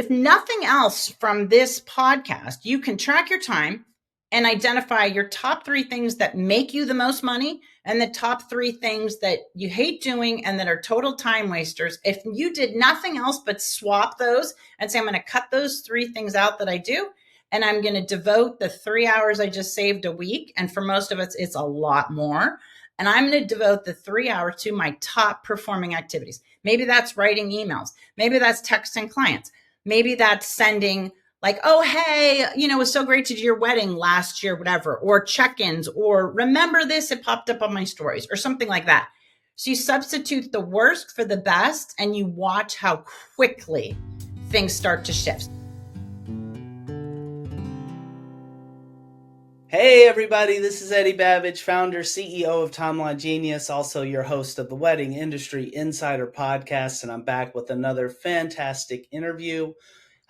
if nothing else from this podcast, you can track your time and identify your top 3 things that make you the most money and the top 3 things that you hate doing and that are total time wasters. If you did nothing else but swap those and say, I'm going to cut those 3 things out that I do, and I'm going to devote the 3 hours I just saved a week. And for most of us, it's a lot more. And I'm going to devote the 3 hours to my top performing activities. Maybe that's writing emails. Maybe that's texting clients. Maybe that's sending like, oh, hey, it was so great to do your wedding last year, whatever, or check-ins, or remember this, it popped up on my stories, or something like that. So you substitute the worst for the best, and you watch how quickly things start to shift. Hey everybody, this is Eddie Babbage, founder, CEO of Timeline Genius, also your host of the Wedding Industry Insider Podcast, and I'm back with another fantastic interview.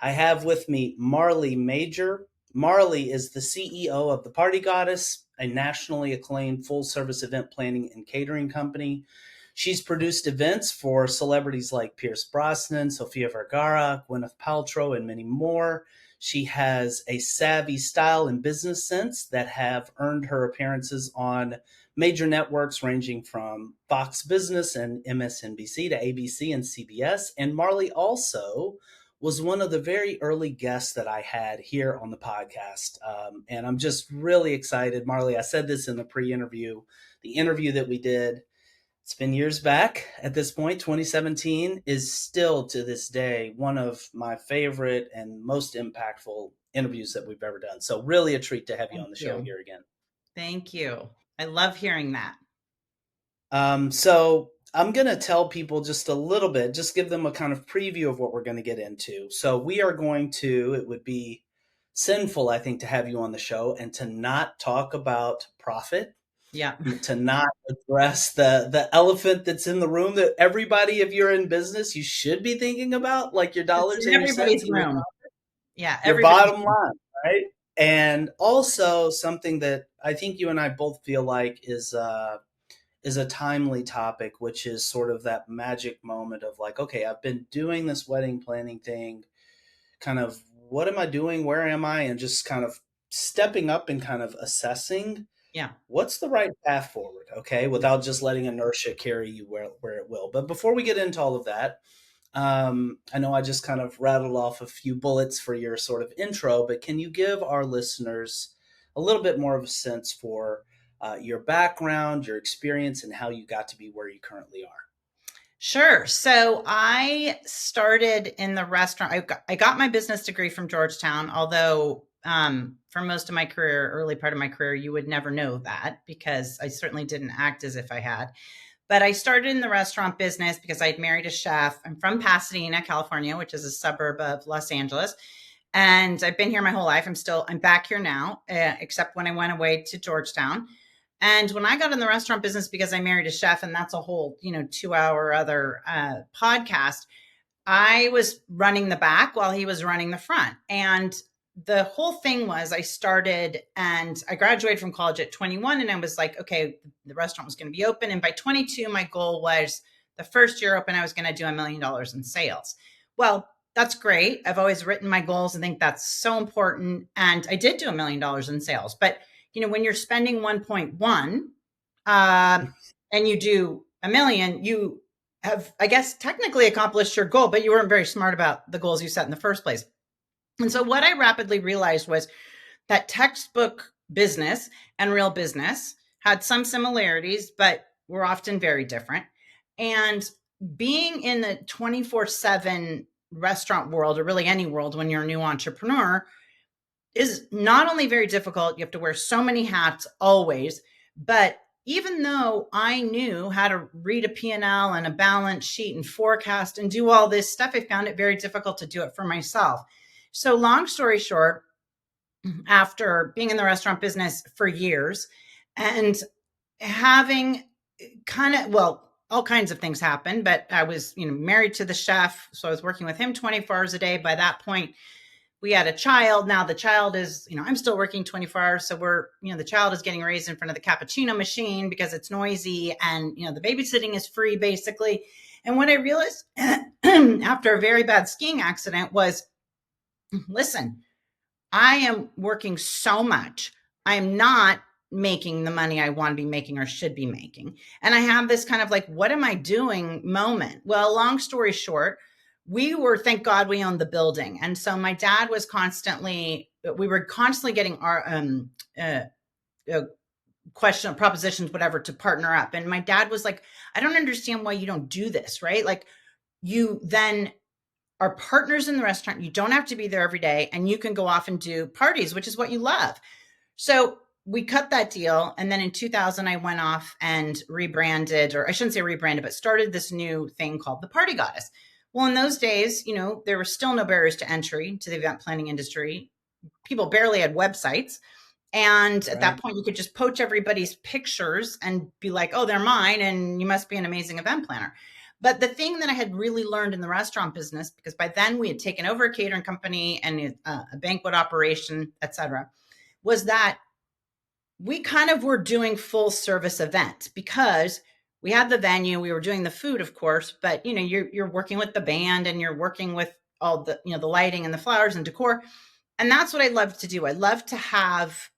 I have with me Marley Majcher. Marley is the CEO of The Party Goddess, a nationally acclaimed full-service event planning and catering company. She's produced events for celebrities like Pierce Brosnan, Sofia Vergara, Gwyneth Paltrow, and many more. She has a savvy style and business sense that have earned her appearances on major networks ranging from Fox Business and MSNBC to ABC and CBS. And Marley also was one of the very early guests that I had here on the podcast. And I'm just really excited. Marley, I said this in the pre-interview, the interview that we did. It's been years back at this point. 2017 is still to this day one of my favorite and most impactful interviews that we've ever done. So really a treat to have you on the show here again. Thank you. I love hearing that. So I'm going to tell people just a little bit, just give them a kind of preview of what we're going to get into. So we are going to, it would be sinful, I think, to have you on the show and to not talk about profit. Yeah. To not address the elephant that's in the room that everybody, if you're in business, you should be thinking about, like your dollars and everybody's room. Yeah. Your bottom line, right? And also something that I think you and I both feel like is a timely topic, which is sort of that magic moment of like, okay, I've been doing this wedding planning thing, kind of what am I doing? Where am I? And just kind of stepping up and kind of assessing what's the right path forward, okay, without just letting inertia carry you where it will. But before we get into all of that, I know I just kind of rattled off a few bullets for your sort of intro, but can you give our listeners a little bit more of a sense for your background, your experience, and how you got to be where you currently are? Sure. So I started in the restaurant. I got my business degree from Georgetown, although for most of my career, early part of my career, you would never know that because I certainly didn't act as if I had. But I started in the restaurant business because I had married a chef. I'm from Pasadena, California, which is a suburb of Los Angeles. And I've been here my whole life. I'm back here now, except when I went away to Georgetown. And when I got in the restaurant business, because I married a chef, and that's a whole, 2-hour other podcast, I was running the back while he was running the front. And the whole thing was I started and I graduated from college at 21 and I was like, okay, the restaurant was going to be open. And by 22, my goal was the first year open, I was going to do $1 million in sales. Well, that's great. I've always written my goals and think that's so important. And I did do $1 million in sales. But, when you're spending 1.1 and you do $1 million, you have, I guess, technically accomplished your goal, but you weren't very smart about the goals you set in the first place. And so what I rapidly realized was that textbook business and real business had some similarities, but were often very different. And being in the 24/7 restaurant world, or really any world when you're a new entrepreneur, is not only very difficult, you have to wear so many hats always, but even though I knew how to read a P&L and a balance sheet and forecast and do all this stuff, I found it very difficult to do it for myself. So long story short, after being in the restaurant business for years and having all kinds of things happen, but I was, married to the chef. So I was working with him 24 hours a day. By that point, we had a child. Now the child is, I'm still working 24 hours. So the child is getting raised in front of the cappuccino machine because it's noisy and, the babysitting is free basically. And what I realized after a very bad skiing accident was listen, I am working so much. I'm not making the money I want to be making or should be making. And I have this kind of like, what am I doing moment? Well, long story short, thank God we owned the building. And so my dad was we were constantly getting our, uh, uh, question propositions, whatever, to partner up. And my dad was like, I don't understand why you don't do this, right? Like, you then are partners in the restaurant. You don't have to be there every day, and you can go off and do parties, which is what you love. So we cut that deal. And then in 2000, I went off and rebranded, or I shouldn't say rebranded, but started this new thing called the Party Goddess. Well, in those days, there were still no barriers to entry to the event planning industry. People barely had websites. And at Right. that point, you could just poach everybody's pictures and be like, oh, they're mine, and you must be an amazing event planner. But the thing that I had really learned in the restaurant business, because by then we had taken over a catering company and a banquet operation, et cetera, was that we kind of were doing full service events because we had the venue, we were doing the food, of course, but you're working with the band and you're working with all the, the lighting and the flowers and decor. And that's what I love to do. I love to have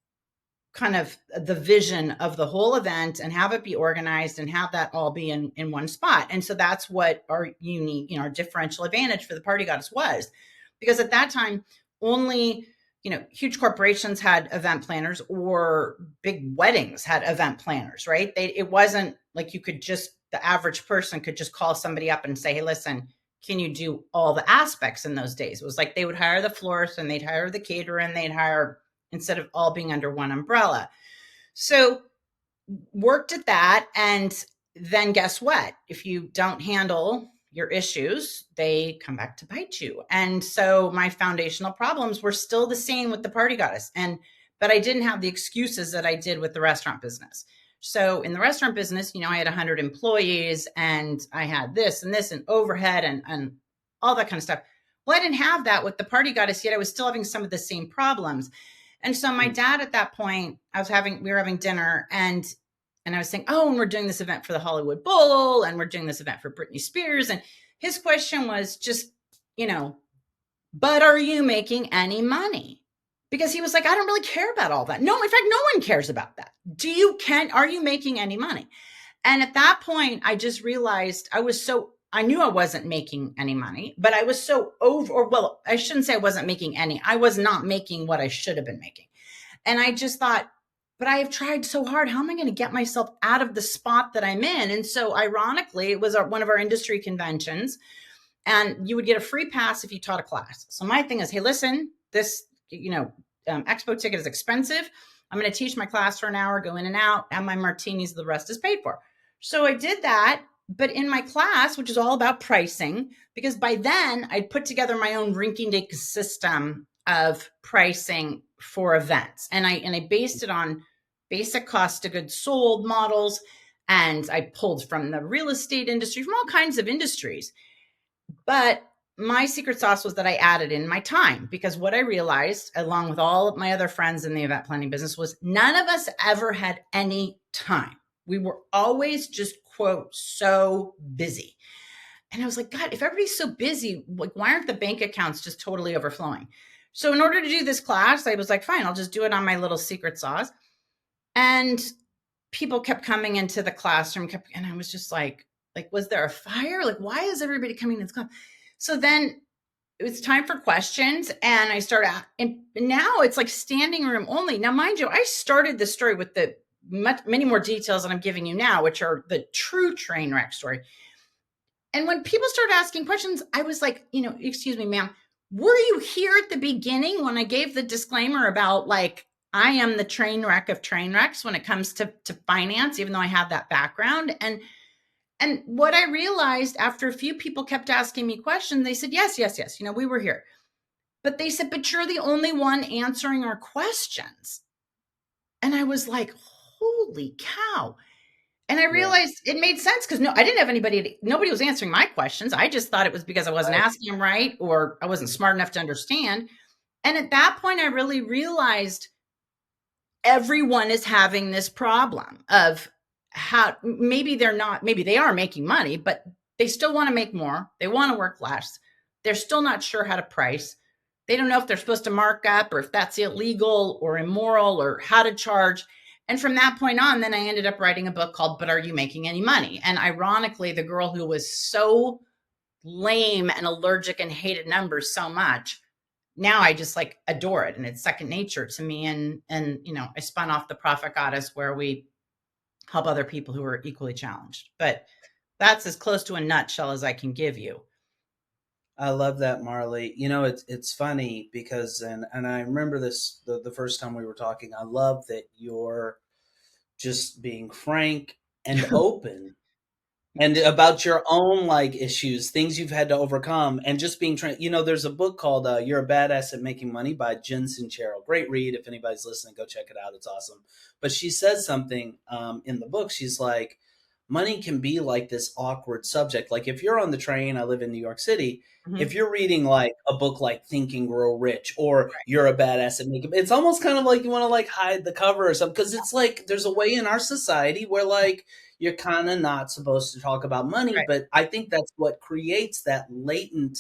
kind of the vision of the whole event and have it be organized and have that all be in one spot. And so that's what our unique, our differential advantage for the Party Goddess was, because at that time, only, huge corporations had event planners, or big weddings had event planners, right? It wasn't like the average person could just call somebody up and say, hey, listen, can you do all the aspects in those days? It was like they would hire the florist and they'd hire the caterer and they'd hire, instead of all being under one umbrella. So worked at that. And then guess what? If you don't handle your issues, they come back to bite you. And so my foundational problems were still the same with the Party Goddess. But I didn't have the excuses that I did with the restaurant business. So in the restaurant business, I had 100 employees and I had this and overhead and all that kind of stuff. Well, I didn't have that with the Party Goddess, yet I was still having some of the same problems. And so my dad at that point, we were having dinner, and I was saying, oh, and we're doing this event for the Hollywood Bowl, and we're doing this event for Britney Spears. And his question was just, but are you making any money? Because he was like, I don't really care about all that. No, in fact, no one cares about that. Are you making any money? And at that point, I just realized I knew I wasn't making any money, but I was so well, I shouldn't say I wasn't making any. I was not making what I should have been making. And I just thought, but I have tried so hard. How am I going to get myself out of the spot that I'm in? And so ironically, it was one of our industry conventions, and you would get a free pass if you taught a class. So my thing is, hey, listen, this, expo ticket is expensive. I'm going to teach my class for an hour, go in and out, have my martinis, the rest is paid for. So I did that. But in my class, which is all about pricing, because by then I'd put together my own rinky-dink system of pricing for events. And I based it on basic cost of goods sold models. And I pulled from the real estate industry, from all kinds of industries. But my secret sauce was that I added in my time, because what I realized, along with all of my other friends in the event planning business, was none of us ever had any time. We were always just, quote, so busy. And I was like, God, if everybody's so busy, like, why aren't the bank accounts just totally overflowing? So in order to do this class, I was like, fine, I'll just do it on my little secret sauce. And people kept coming into the classroom, and I was just like, was there a fire? Like, why is everybody coming in this class? So then it was time for questions, and I started, and now it's like standing room only. Now, mind you, I started the story with the many more details that I'm giving you now, which are the true train wreck story. And when people started asking questions, I was like, excuse me, ma'am, were you here at the beginning when I gave the disclaimer about, like, I am the train wreck of train wrecks when it comes to finance, even though I have that background? And what I realized after a few people kept asking me questions, they said, yes, we were here. But they said, but you're the only one answering our questions. And I was like, holy cow. And I realized it made sense, because I didn't have nobody was answering my questions. I just thought it was because I wasn't asking them right, or I wasn't smart enough to understand. And at that point, I really realized everyone is having this problem of how maybe they are making money, but they still want to make more. They want to work less. They're still not sure how to price. They don't know if they're supposed to mark up or if that's illegal or immoral or how to charge. And from that point on, then I ended up writing a book called But Are You Making Any Money? And ironically, the girl who was so lame and allergic and hated numbers so much, now I just like adore it and it's second nature to me. And I spun off the Profit Goddess, where we help other people who are equally challenged. But that's as close to a nutshell as I can give you. I love that, Marley. It's funny because and I remember this the first time we were talking. I love that you're just being frank and open and about your own like issues, things you've had to overcome, and just being there's a book called "You're a Badass at Making Money" by Jen Sincero. Great read. If anybody's listening, go check it out. It's awesome. But she says something in the book. She's like, money can be like this awkward subject. Like if you're on the train, I live in New York City. Mm-hmm. If you're reading like a book like Think and Grow Rich or Right. You're a Badass at Making, it's almost kind of like you want to like hide the cover or something, because it's like there's a way in our society where like you're kind of not supposed to talk about money. Right. But I think that's what creates that latent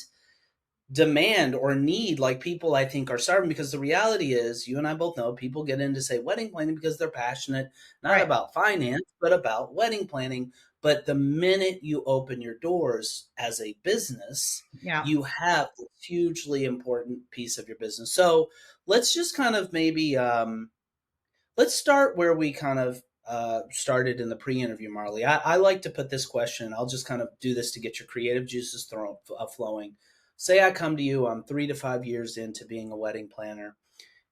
demand or need. Like people, I think, are starving, because the reality is, you and I both know, people get into say wedding planning because they're passionate, not Right. about finance, but about wedding planning. But the minute you open your doors as a business, Yeah. you have this hugely important piece of your business. So let's just kind of maybe let's start where we kind of started in the pre-interview, Marley. I like to put this question. I'll just kind of do this to get your creative juices flowing. Say I come to you, I'm 3 to 5 years into being a wedding planner,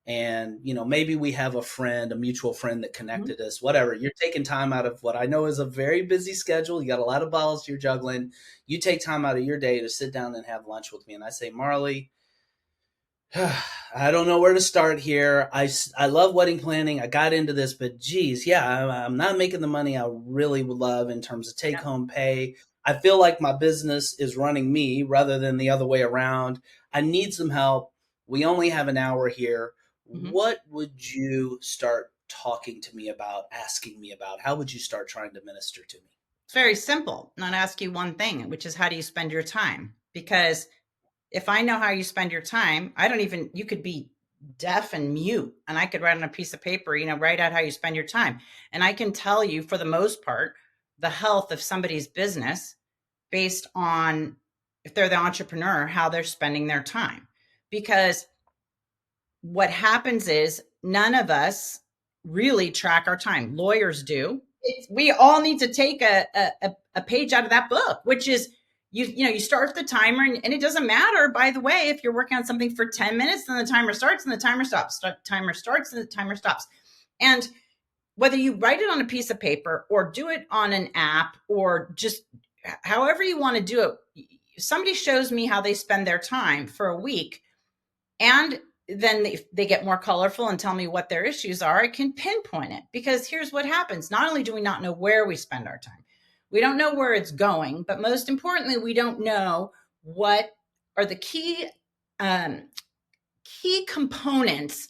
and maybe we have a friend, a mutual friend that Mm-hmm. connected us. Whatever. You're taking time out of what I know is a very busy schedule. You got a lot of balls you're juggling. You take time out of your day to sit down and have lunch with me, and I say, Marley, I don't know where to start here. I love wedding planning. I got into this, but geez, yeah, I'm not making the money I really would love in terms of take Yeah. home pay. I feel like my business is running me rather than the other way around. I need some help. We only have an hour here. Mm-hmm. What would you start talking to me about, asking me about? How would you start trying to minister to me? It's very simple. And I'll ask you one thing, which is, how do you spend your time? Because if I know how you spend your time, you could be deaf and mute, and I could write on a piece of paper, write out how you spend your time. And I can tell you, for the most part, the health of somebody's business based on, if they're the entrepreneur, how they're spending their time. Because what happens is, none of us really track our time. Lawyers do. We all need to take a page out of that book, which is, you start the timer, and it doesn't matter, by the way, if you're working on something for 10 minutes, then the timer starts and the timer stops. Timer starts and the timer stops. And whether you write it on a piece of paper or do it on an app, or just however you want to do it, somebody shows me how they spend their time for a week, and then they get more colorful and tell me what their issues are, I can pinpoint it. Because here's what happens. Not only do we not know where we spend our time, we don't know where it's going, but most importantly, we don't know what are the um, key components,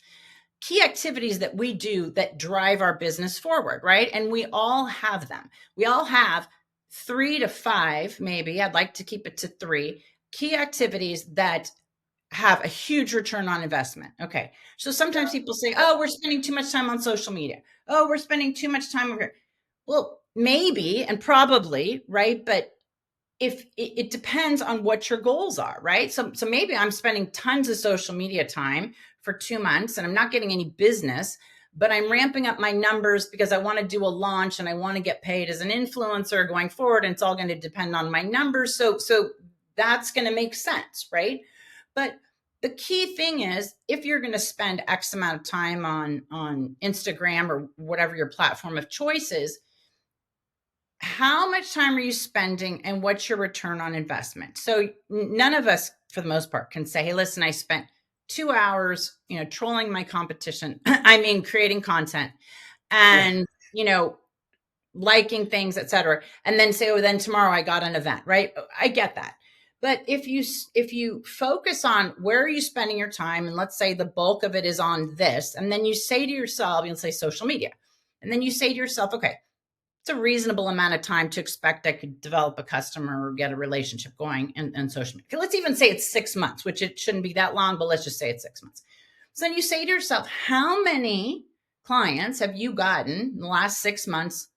key activities that we do that drive our business forward, right? And we all have them. We all have 3 to 5, maybe. I'd like to keep it to 3 key activities that have a huge return on investment. Okay. So sometimes people say, oh, we're spending too much time on social media. Oh, we're spending too much time over here. Well, maybe and probably, right? But if it depends on what your goals are, right? So maybe I'm spending tons of social media time for 2 months and I'm not getting any business, but I'm ramping up my numbers because I want to do a launch and I want to get paid as an influencer going forward. And it's all going to depend on my numbers. So that's going to make sense, right? But the key thing is, if you're going to spend X amount of time on Instagram or whatever your platform of choice is, how much time are you spending and what's your return on investment? So none of us, for the most part, can say, hey, listen, I spent 2 hours, trolling my competition. I mean, creating content Yeah. and, liking things, etc. And then say, oh, then tomorrow I got an event, right? I get that. But if you focus on where are you spending your time, and let's say the bulk of it is on this, and then you say to yourself, you'll say social media, and then you say to yourself, okay, it's a reasonable amount of time to expect I could develop a customer or get a relationship going in social media. Let's even say it's 6 months, which it shouldn't be that long, but let's just say it's 6 months. So then you say to yourself, how many clients have you gotten in the last 6 months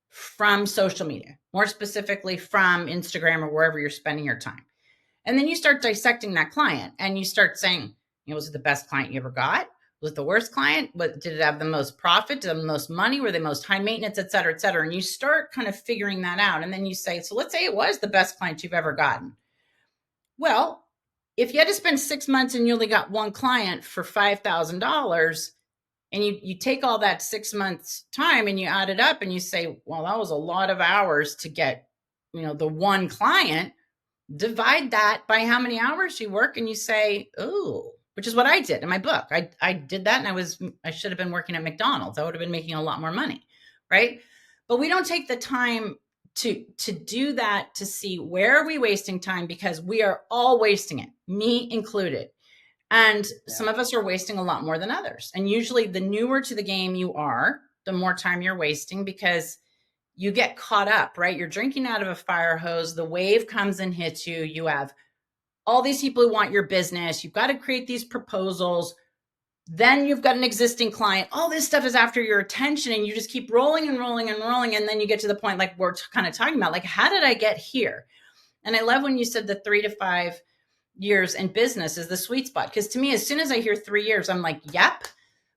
from social media, more specifically from Instagram or wherever you're spending your time? And then you start dissecting that client and you start saying, was it the best client you ever got? Was it the worst client? Did it have the most profit? Did it have the most money? Were they most high maintenance, et cetera, et cetera? And you start kind of figuring that out. And then you say, so let's say it was the best client you've ever gotten. Well, if you had to spend 6 months and you only got one client for $5,000, and you take all that 6 months time and you add it up and you say, well, that was a lot of hours to get, the one client. Divide that by how many hours you work and you say, oh, which is what I did in my book. I did that and I should have been working at McDonald's. I would have been making a lot more money, right? But we don't take the time to do that, to see where are we wasting time, because we are all wasting it, me included. And some of us are wasting a lot more than others. And usually the newer to the game you are, the more time you're wasting, because you get caught up, right? You're drinking out of a fire hose. The wave comes and hits you. You have all these people who want your business. You've got to create these proposals. Then you've got an existing client. All this stuff is after your attention, and you just keep rolling and rolling and rolling. And then you get to the point like we're kind of talking about, like, how did I get here? And I love when you said the 3 to 5 years in business is the sweet spot. Because to me, as soon as I hear 3 years, I'm like, yep.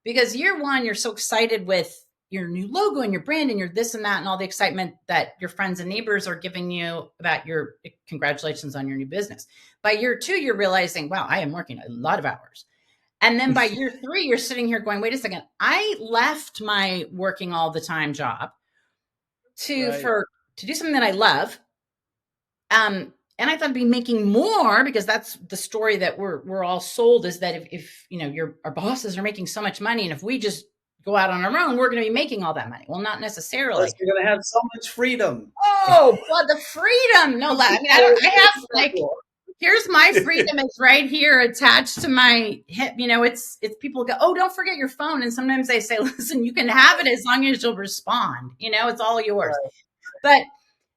Because year one, you're so excited with your new logo and your brand and your this and that and all the excitement that your friends and neighbors are giving you about your congratulations on your new business. By year two, you're realizing, wow, I am working a lot of hours. And then by year three, you're sitting here going, wait a second, I left my working all the time job to do something that I love. And I thought I'd be making more, because that's the story that we're all sold, is that if our bosses are making so much money, and if we just go out on our own, we're going to be making all that money. Well, not necessarily. Plus, you're going to have so much freedom. Oh, but the freedom! No, I mean, I have like, here's my freedom. It's right here attached to my hip. It's people go, oh, don't forget your phone, and sometimes they say, listen, you can have it as long as you'll respond. It's all yours. Right.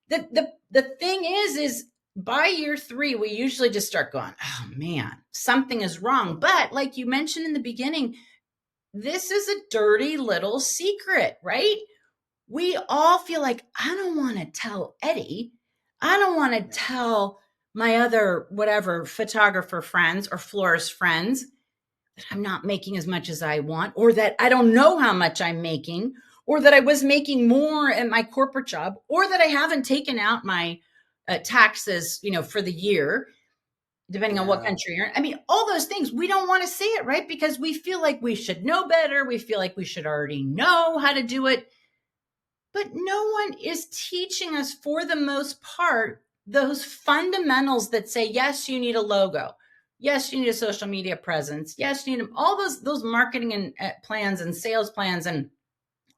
But the thing is by year three, we usually just start going, oh man, something is wrong. But like you mentioned in the beginning, this is a dirty little secret, right? We all feel like, I don't want to tell Eddie. I don't want to tell my other whatever photographer friends or florist friends that I'm not making as much as I want, or that I don't know how much I'm making, or that I was making more at my corporate job, or that I haven't taken out my taxes, for the year, depending on what country you're in. I mean, all those things, we don't want to say it, right? Because we feel like we should know better. We feel like we should already know how to do it. But no one is teaching us, for the most part, those fundamentals that say, yes, you need a logo. Yes, you need a social media presence. Yes, you need all those marketing and plans and sales plans and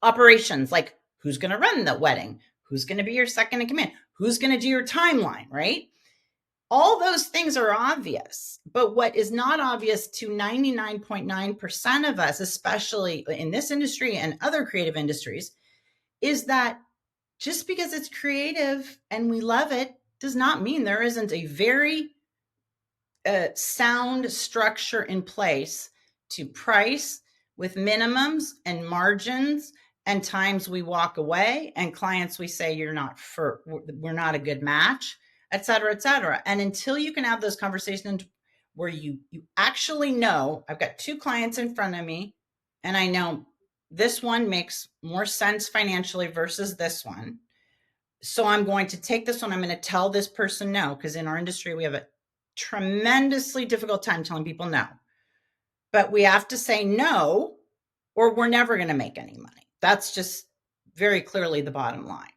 operations, like who's going to run the wedding, who's going to be your second in command, who's going to do your timeline, right? All those things are obvious, but what is not obvious to 99.9% of us, especially in this industry and other creative industries, is that just because it's creative and we love it does not mean there isn't a very sound structure in place to price, with minimums and margins and times we walk away and clients we say we're not a good match, et cetera, et cetera. And until you can have those conversations where you actually know, I've got 2 clients in front of me and I know this one makes more sense financially versus this one. So I'm going to take this one. I'm going to tell this person no, because in our industry, we have a tremendously difficult time telling people no. But we have to say no, or we're never going to make any money. That's just very clearly the bottom line.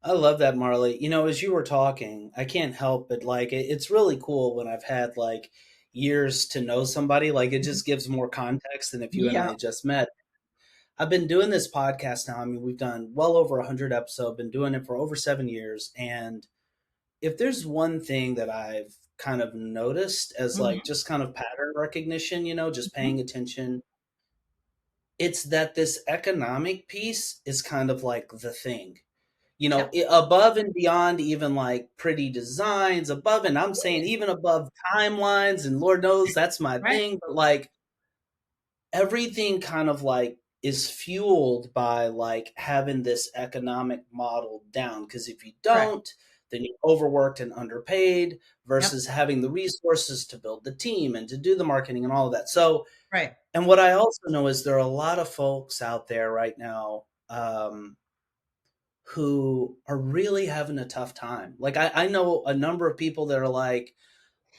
I love that, Marley. As you were talking, I can't help but it's really cool when I've had like years to know somebody. Like it just gives more context than if you and I had just met. I've been doing this podcast now. I mean, we've done well over 100 episodes, been doing it for over 7 years. And if there's one thing that I've kind of noticed as like just kind of pattern recognition, just paying attention, it's that this economic piece is kind of like the thing. Yep. Above and beyond even like pretty designs, above, and I'm saying even above timelines, and Lord knows that's my Right. thing, but like everything kind of like is fueled by like having this economic model down, because if you Correct. don't, then you're overworked and underpaid Yep. versus having the resources to build the team and to do the marketing and all of that. So, Right. and what I also know is there are a lot of folks out there right now, who are really having a tough time. Like I know a number of people that are like,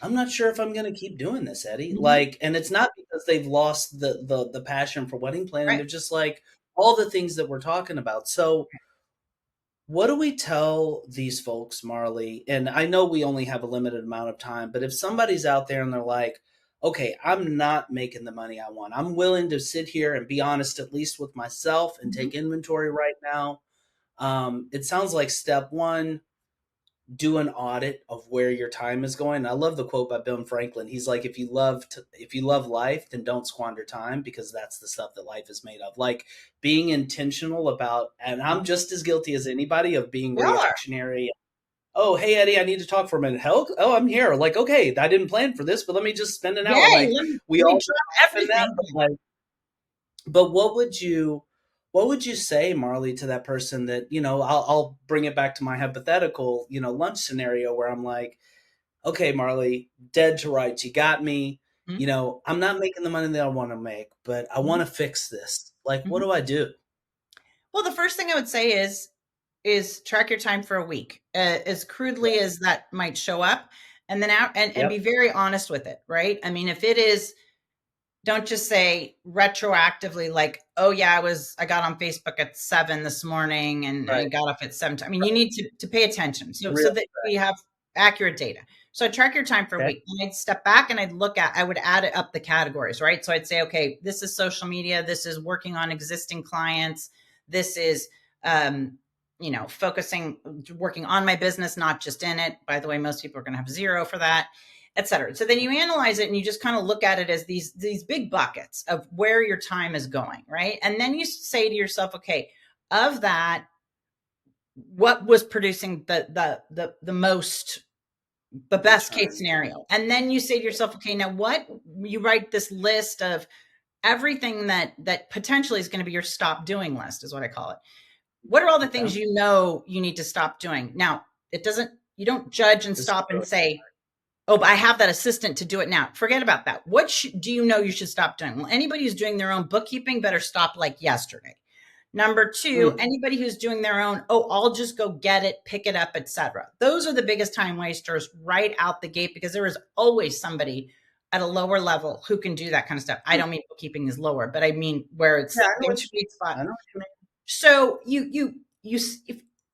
I'm not sure if I'm going to keep doing this, Eddie. Hmm. Like, and it's not because they've lost the passion for wedding planning. Right. They're just like all the things that we're talking about. So, what do we tell these folks, Marley? And I know we only have a limited amount of time, but if somebody's out there and they're like, okay, I'm not making the money I want. I'm willing to sit here and be honest, at least with myself, and Hmm. take inventory right now. It sounds like step one, do an audit of where your time is going. I love the quote by Ben Franklin. He's like, if you love life, then don't squander time, because that's the stuff that life is made of. Like being intentional about, and I'm just as guilty as anybody of being We all are. reactionary. Oh, hey Eddie, I need to talk for a minute. Hell, oh, I'm here. Like, okay, I didn't plan for this, but let me just spend an hour. Yay. Like we Let me all get drop caught up in that, everything. but like, but what would you say, Marley, to that person that, I'll bring it back to my hypothetical, lunch scenario where I'm like, okay, Marley, dead to rights, you got me. Mhm. I'm not making the money that I want to make, but I want Mhm. to fix this. Like, what Mhm. do I do? Well, the first thing I would say is track your time for a week, as crudely Yep. as that might show up, and then out and be Yep. very honest with it. Right. I mean, if it is, don't just say retroactively like, oh yeah, I got on Facebook at 7 this morning and I Right. got up at 7. I mean, you need to pay attention, so Real. that we have accurate data. So I'd track your time for a Okay. week, and I'd step back and I would add it up the categories, right? So I'd say, okay, this is social media, this is working on existing clients, this is um, focusing, working on my business, not just in it. By the way, most people are going to have 0 for that, et cetera. So then you analyze it and you just kind of look at it as these big buckets of where your time is going, right? And then you say to yourself, okay, of that, what was producing the most, the best case Return. scenario? And then you say to yourself, okay, now what, you write this list of everything that potentially is going to be your stop doing list, is what I call it. What are all the Okay. things you need to stop doing? Now, it doesn't, you don't judge and This is stop and really say, oh, but I have that assistant to do it now. Forget about that. What do you know you should stop doing? Well, anybody who's doing their own bookkeeping better stop like yesterday. Number two, mm, anybody who's doing their own, oh, I'll just go get it, pick it up, etc. Those are the biggest time wasters right out the gate, because there is always somebody at a lower level who can do that kind of stuff. I mm. don't mean bookkeeping is lower, but I mean where Yeah, it's I know their what you sweet spot. mean. I know what you So you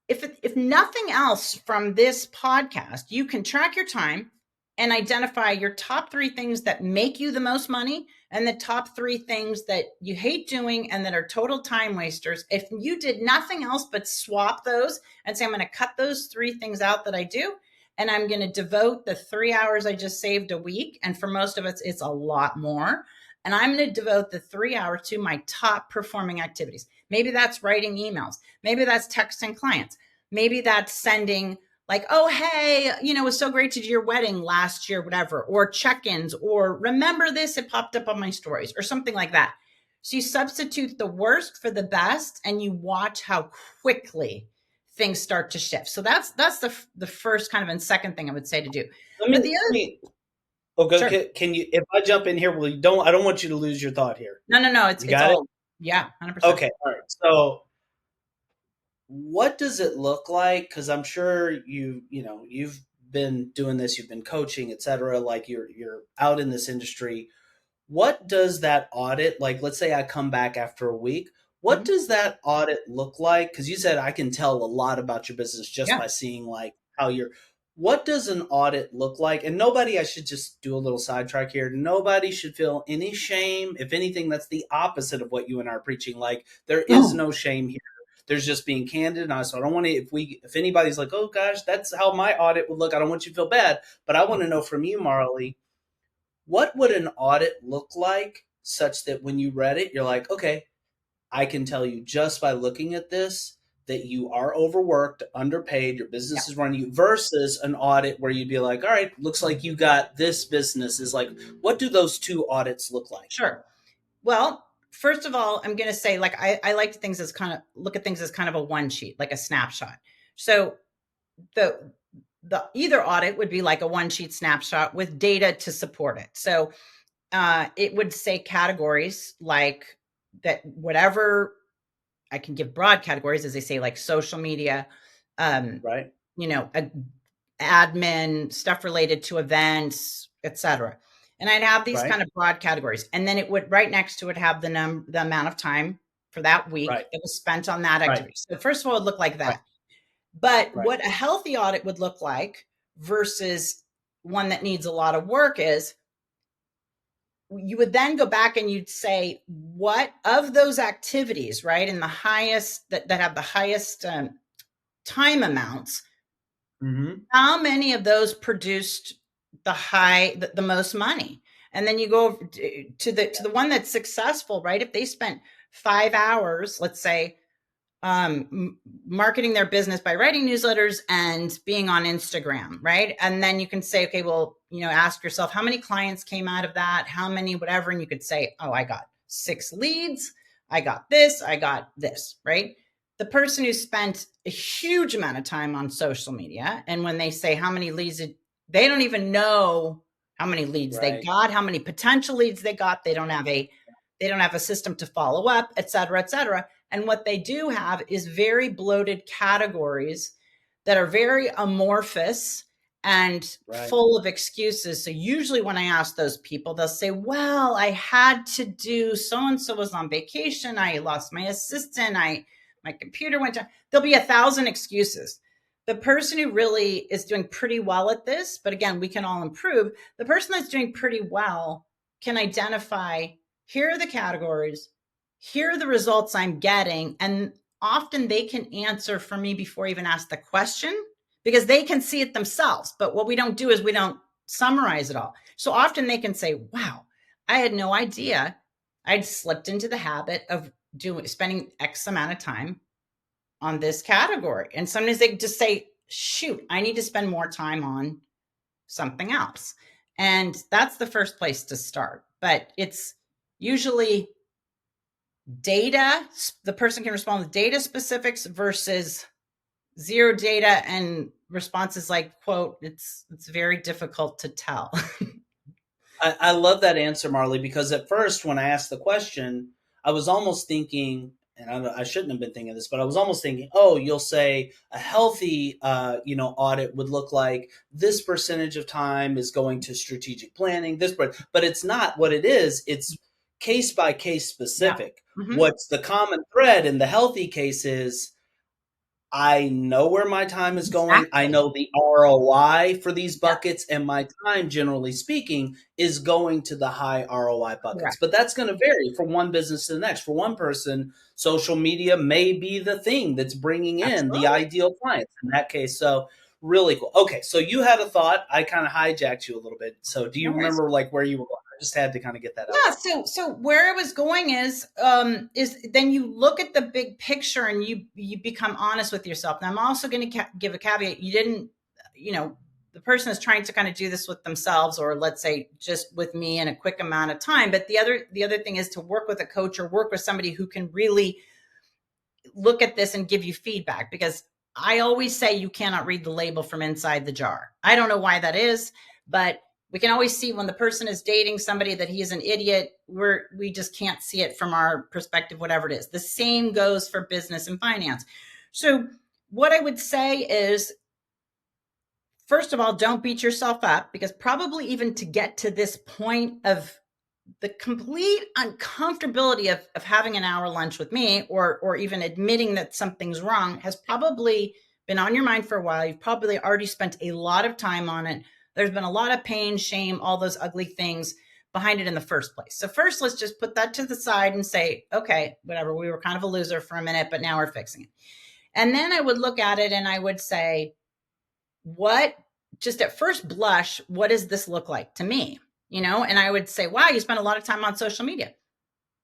if nothing else from this podcast, you can track your time and identify your top 3 things that make you the most money, and the top 3 things that you hate doing and that are total time wasters. If you did nothing else but swap those and say, I'm going to cut those 3 things out that I do, and I'm going to devote the 3 hours I just saved a week, and for most of us it's a lot more, and I'm going to devote the 3 hours to my top performing activities. Maybe that's writing emails. Maybe that's texting clients. Maybe that's sending like, oh, hey, it was so great to do your wedding last year, whatever, or check-ins, or remember this, it popped up on my stories, or something like that. So you substitute the worst for the best, and you watch how quickly things start to shift. So that's the first kind of and second thing I would say to do. Let But me, the let other, me, okay, sure, can you, if I jump in here, I don't want you to lose your thought here. no, it's You it's got it? all, yeah, 100%. Okay. All right. So, what does it look like? Because I'm sure you've been doing this, you've been coaching, etc. Like you're out in this industry. What does that audit, like? Let's say I come back after a week. What Mhm. does that audit look like? Because you said I can tell a lot about your business just Yeah. by seeing like how you're. What does an audit look like? And nobody, I should just do a little sidetrack here. Nobody should feel any shame. If anything, that's the opposite of what you and I are preaching. Like there is Oh, no shame here. There's just being candid and honest. So I don't want to. If anybody's like, oh gosh, that's how my audit would look, I don't want you to feel bad. But I want to know from you, Marley, what would an audit look like such that when you read it, you're like, okay, I can tell you just by looking at this that you are overworked, underpaid, your Yeah, business is running you versus an audit where you'd be like, all right, looks like you got this business. Is like, what do those two audits look like? sure. Well, first of all, I'm going to say, like, I like things as kind of look at things as kind of a one sheet, like a snapshot. So the either audit would be like a one sheet snapshot with data to support it. So it would say categories like that, whatever. I can give broad categories, as they say, like social media, um, Right, you know, admin stuff related to events, etc. And I'd have these right, kind of broad categories, and then it would right next to it have the amount of time for that week right, that was spent on that right, activity. So first of all, it would look like right, that. But right. what a healthy audit would look like versus one that needs a lot of work is you would then go back and you'd say, what of those activities, right, in the highest that have the highest time amounts, Mm-hmm. how many of those produced the most money? And then you go to the one that's successful, right? If they spent 5 hours, let's say, marketing their business by writing newsletters and being on Instagram, right? And then you can say, okay, well, ask yourself how many clients came out of that, how many, whatever. And you could say, oh, I got 6 leads. I got this, right? The person who spent a huge amount of time on social media, and when they say how many leads, they don't even know how many leads they Right, got, how many potential leads they got. They don't have a system to follow up, et cetera, et cetera. And what they do have is very bloated categories that are very amorphous and right, full of excuses. So usually when I ask those people, they'll say, well, I had to do so and so was on vacation. I lost my assistant. My computer went down. There'll be 1,000 excuses. The person who really is doing pretty well at this, but again, we can all improve. The person that's doing pretty well can identify, here are the categories, here are the results I'm getting. And often they can answer for me before I even ask the question because they can see it themselves. But what we don't do is we don't summarize it all. So often they can say, wow, I had no idea I'd slipped into the habit of spending X amount of time on this category. And sometimes they just say, shoot, I need to spend more time on something else. And that's the first place to start. But it's usually data. The person can respond with data specifics versus zero data and responses like, quote, it's very difficult to tell. I love that answer, Marley, because at first when I asked the question, I was almost thinking, and I shouldn't have been thinking this, but I was almost thinking, oh, you'll say a healthy, audit would look like this percentage of time is going to strategic planning. But it's not what it is. It's case by case Yeah. specific. Mm-hmm. What's the common thread in the healthy case is I know where my time is going. I Exactly. know the ROI for these Yeah. buckets, and my time, generally speaking, is going to the high ROI buckets. Correct. But that's going to vary from one business to the next. For one person, social media may be the thing that's bringing in the Absolutely. ideal clients in that case. So, really cool. Okay, so you had a thought. I kind of hijacked you a little bit. So, do you No worries. remember like where you were going? I just had to kind of get that out Yeah, there. so where I was going is then you look at the big picture and you become honest with yourself. Now I'm also going to give a caveat. You didn't, the person is trying to kind of do this with themselves, or let's say just with me in a quick amount of time. But the other thing is to work with a coach or work with somebody who can really look at this and give you feedback, because I always say you cannot read the label from inside the jar. I don't know why that is, but we can always see when the person is dating somebody that he is an idiot. We just can't see it from our perspective, whatever it is. The same goes for business and finance. So what I would say is, first of all, don't beat yourself up, because probably even to get to this point of the complete uncomfortability of having an hour lunch with me, or even admitting that something's wrong, has probably been on your mind for a while. You've probably already spent a lot of time on it. There's been a lot of pain, shame, all those ugly things behind it in the first place. So first, let's just put that to the side and say, okay, whatever, we were kind of a loser for a minute, but now we're fixing it. And then I would look at it and I would say, what, just at first blush, what does this look like to me? And I would say, wow, you spend a lot of time on social media.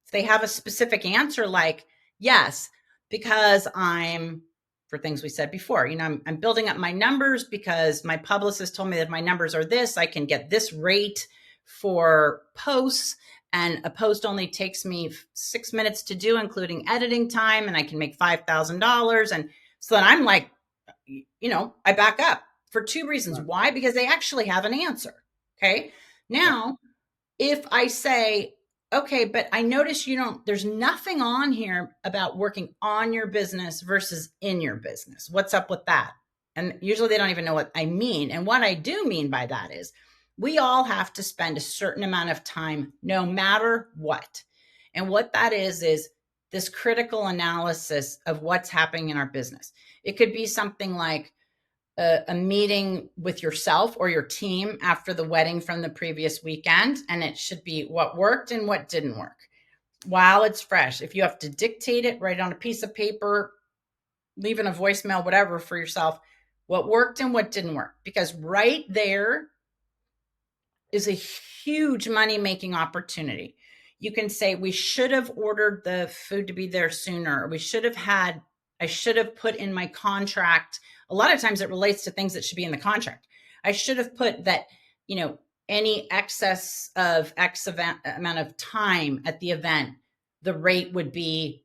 If they have a specific answer like, Yes, because for things we said before, I'm building up my numbers because my publicist told me that my numbers are this. I can get this rate for posts, and a post only takes me 6 minutes to do, including editing time, and I can make $5,000. And so then I'm like, I back up for two reasons. Right. Why? Because they actually have an answer. Okay. Yeah. Now, if I say, okay, but I notice there's nothing on here about working on your business versus in your business. What's up with that? And usually they don't even know what I mean. And what I do mean by that is we all have to spend a certain amount of time, no matter what. And what that is this critical analysis of what's happening in our business. It could be something like, a meeting with yourself or your team after the wedding from the previous weekend. And it should be what worked and what didn't work while it's fresh. If you have to dictate it, write on a piece of paper, leaving a voicemail, whatever, for yourself, what worked and what didn't work. Because right there is a huge money-making opportunity. You can say, we should have ordered the food to be there sooner. I should have put in my contract. A lot of times it relates to things that should be in the contract. I should have put that, any excess of amount of time at the event, the rate would be,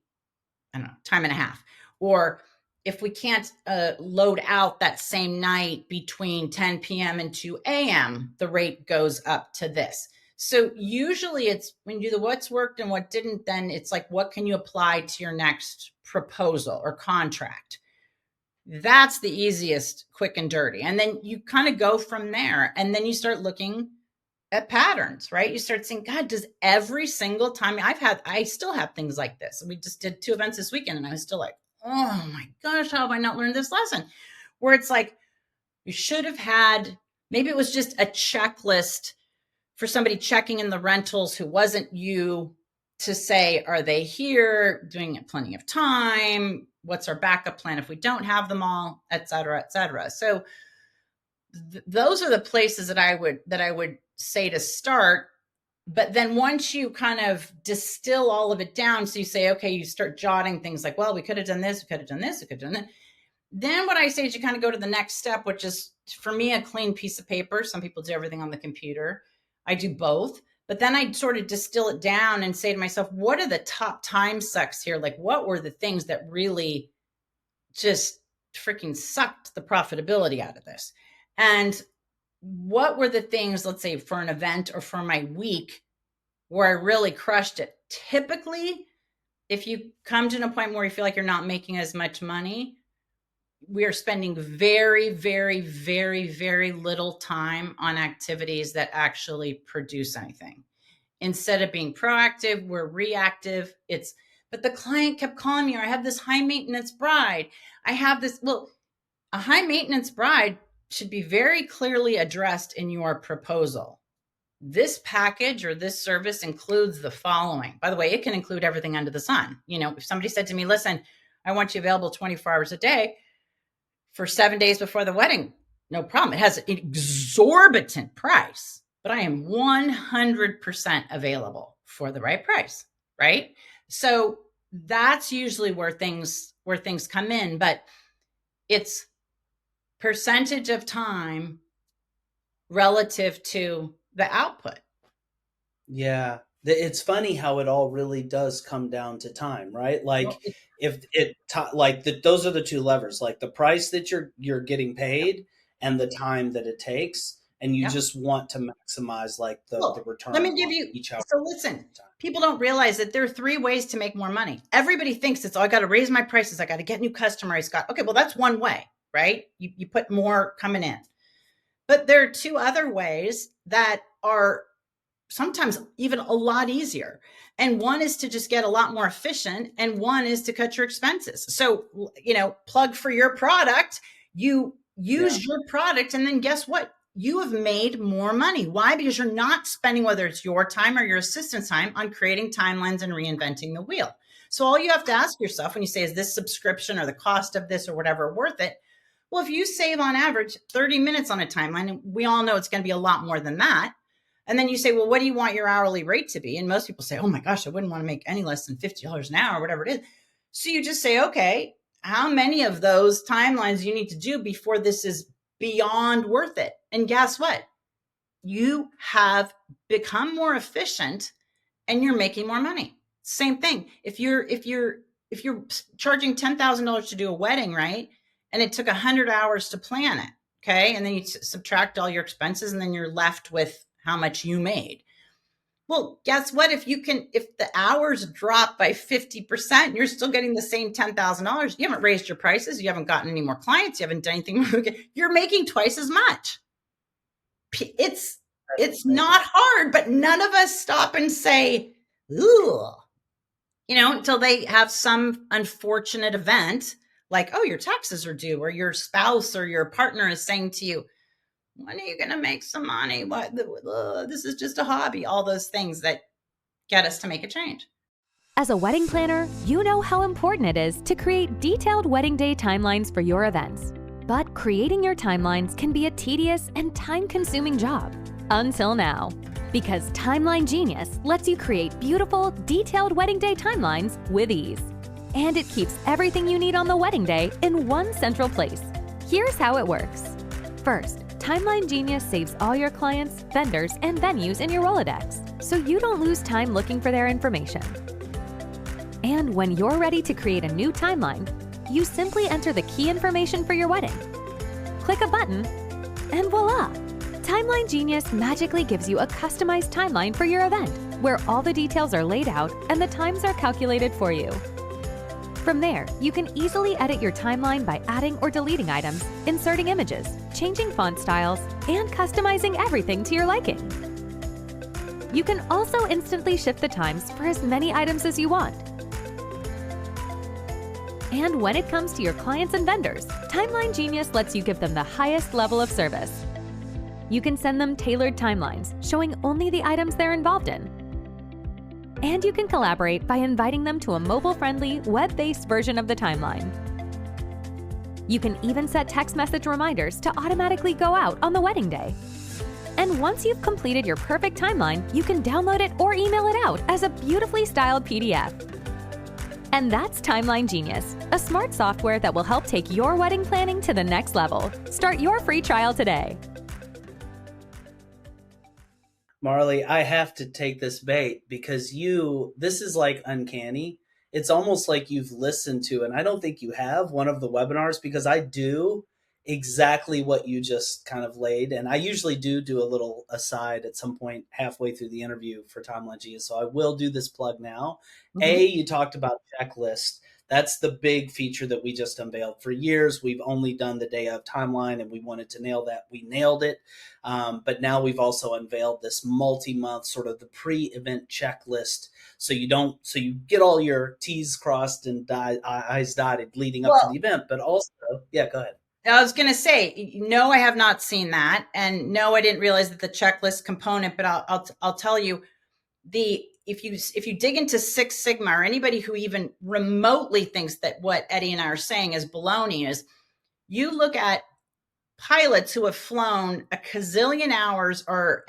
I don't know, time and a half. Or if we can't load out that same night between 10 p.m. and 2 a.m., the rate goes up to this. So usually it's when you do the what's worked and what didn't, then it's like, what can you apply to your next proposal or contract? That's the easiest, quick and dirty. And then you kind of go from there. And then you start looking at patterns, right? You start saying, God, does every single time I still have things like this. We just did 2 events this weekend and I was still like, oh my gosh, how have I not learned this lesson? Where it's like, you should have had, maybe it was just a checklist for somebody checking in the rentals who wasn't you, to say, are they here, doing it plenty of time? What's our backup plan if we don't have them all, et cetera, et cetera. So those are the places that I would say to start. But then once you kind of distill all of it down, so you say, okay, you start jotting things like, well, we could have done this, we could have done this, we could have done that. Then what I say is you kind of go to the next step, which is, for me, a clean piece of paper. Some people do everything on the computer. I do both. But then I sort of distill it down and say to myself, what are the top time sucks here? Like, what were the things that really just freaking sucked the profitability out of this? And what were the things, let's say for an event or for my week, where I really crushed it? Typically, if you come to a point where you feel like you're not making as much money, we are spending very, very, very, very little time on activities that actually produce anything. Instead of being proactive, we're reactive. But the client kept calling me, or I have this high maintenance bride. I have this, well, a high maintenance bride should be very clearly addressed in your proposal. This package or this service includes the following. By the way, it can include everything under the sun. If somebody said to me, listen, I want you available 24 hours a day for 7 days before the wedding, no problem. It has an exorbitant price, but I am 100% available for the right price, right? So that's usually where things come in, but it's percentage of time relative to the output. Yeah. It's funny how it all really does come down to time, right? Like, Well, if it those are the two levers, like the price that you're getting yep, paid and the time that it takes, and you yep. just want to maximize like the Well, let return me give on you, each hour so listen, of time. people don't realize that there are 3 ways to make more money. Everybody thinks it's, oh, I got to raise my prices. I got to get new customers. Okay, well, that's one way, right? You put more coming in. But there are 2 other ways that are sometimes even a lot easier. And one is to just get a lot more efficient, and one is to cut your expenses. So, plug for your product, you Yeah. use your product, and then guess what? You have made more money. Why? Because you're not spending, whether it's your time or your assistant's time, on creating timelines and reinventing the wheel. So all you have to ask yourself when you say, is this subscription or the cost of this or whatever worth it? Well, if you save on average 30 minutes on a timeline, and we all know it's going to be a lot more than that. And then you say, well, what do you want your hourly rate to be? And most people say, oh my gosh, I wouldn't want to make any less than $50 an hour, whatever it is. So you just say, okay, how many of those timelines you need to do before this is beyond worth it? And guess what? You have become more efficient and you're making more money. Same thing. If you're charging $10,000 to do a wedding, right? And it took 100 hours to plan it, okay? And then you subtract all your expenses and then you're left with how much you made. Well, guess what? If the hours drop by 50% and you're still getting the same $10,000, you haven't raised your prices, you haven't gotten any more clients, you haven't done anything, you're making twice as much. It's That's it's amazing. not hard, but none of us stop and say, ooh, until they have some unfortunate event like, oh, your taxes are due, or your spouse or your partner is saying to you, when are you going to make some money? This is just a hobby. All those things that get us to make a change. As a wedding planner, you know how important it is to create detailed wedding day timelines for your events. But creating your timelines can be a tedious and time-consuming job. Until now. Because Timeline Genius lets you create beautiful, detailed wedding day timelines with ease. And it keeps everything you need on the wedding day in one central place. Here's how it works. First, Timeline Genius saves all your clients, vendors, and venues in your Rolodex, so you don't lose time looking for their information. And when you're ready to create a new timeline, you simply enter the key information for your wedding. Click a button, and voila! Timeline Genius magically gives you a customized timeline for your event, where all the details are laid out and the times are calculated for you. From there, you can easily edit your timeline by adding or deleting items, inserting images, changing font styles, and customizing everything to your liking. You can also instantly shift the times for as many items as you want. And when it comes to your clients and vendors, Timeline Genius lets you give them the highest level of service. You can send them tailored timelines, showing only the items they're involved in. And you can collaborate by inviting them to a mobile-friendly, web-based version of the timeline. You can even set text message reminders to automatically go out on the wedding day. And once you've completed your perfect timeline, you can download it or email it out as a beautifully styled PDF. And that's Timeline Genius, a smart software that will help take your wedding planning to the next level. Start your free trial today. Marley, I have to take this bait because this is like uncanny. It's almost like you've listened to, and I don't think you have, one of the webinars because I do exactly what you just kind of laid. And I usually do a little aside at some point halfway through the interview for Timeline Genius. So I will do this plug now. Mm-hmm. You talked about checklist. That's the big feature that we just unveiled. For years, we've only done the day of timeline and we wanted to nail that. We nailed it. But now we've also unveiled this multi-month sort of the pre-event checklist. So you get all your T's crossed and I's dotted leading up to the Well, event. But also, yeah, go ahead. I was going to say, no, I have not seen that, and no, I didn't realize that the checklist component. But I'll tell you, if you dig into Six Sigma, or anybody who even remotely thinks that what Eddie and I are saying is baloney, is you look at pilots who have flown a gazillion hours or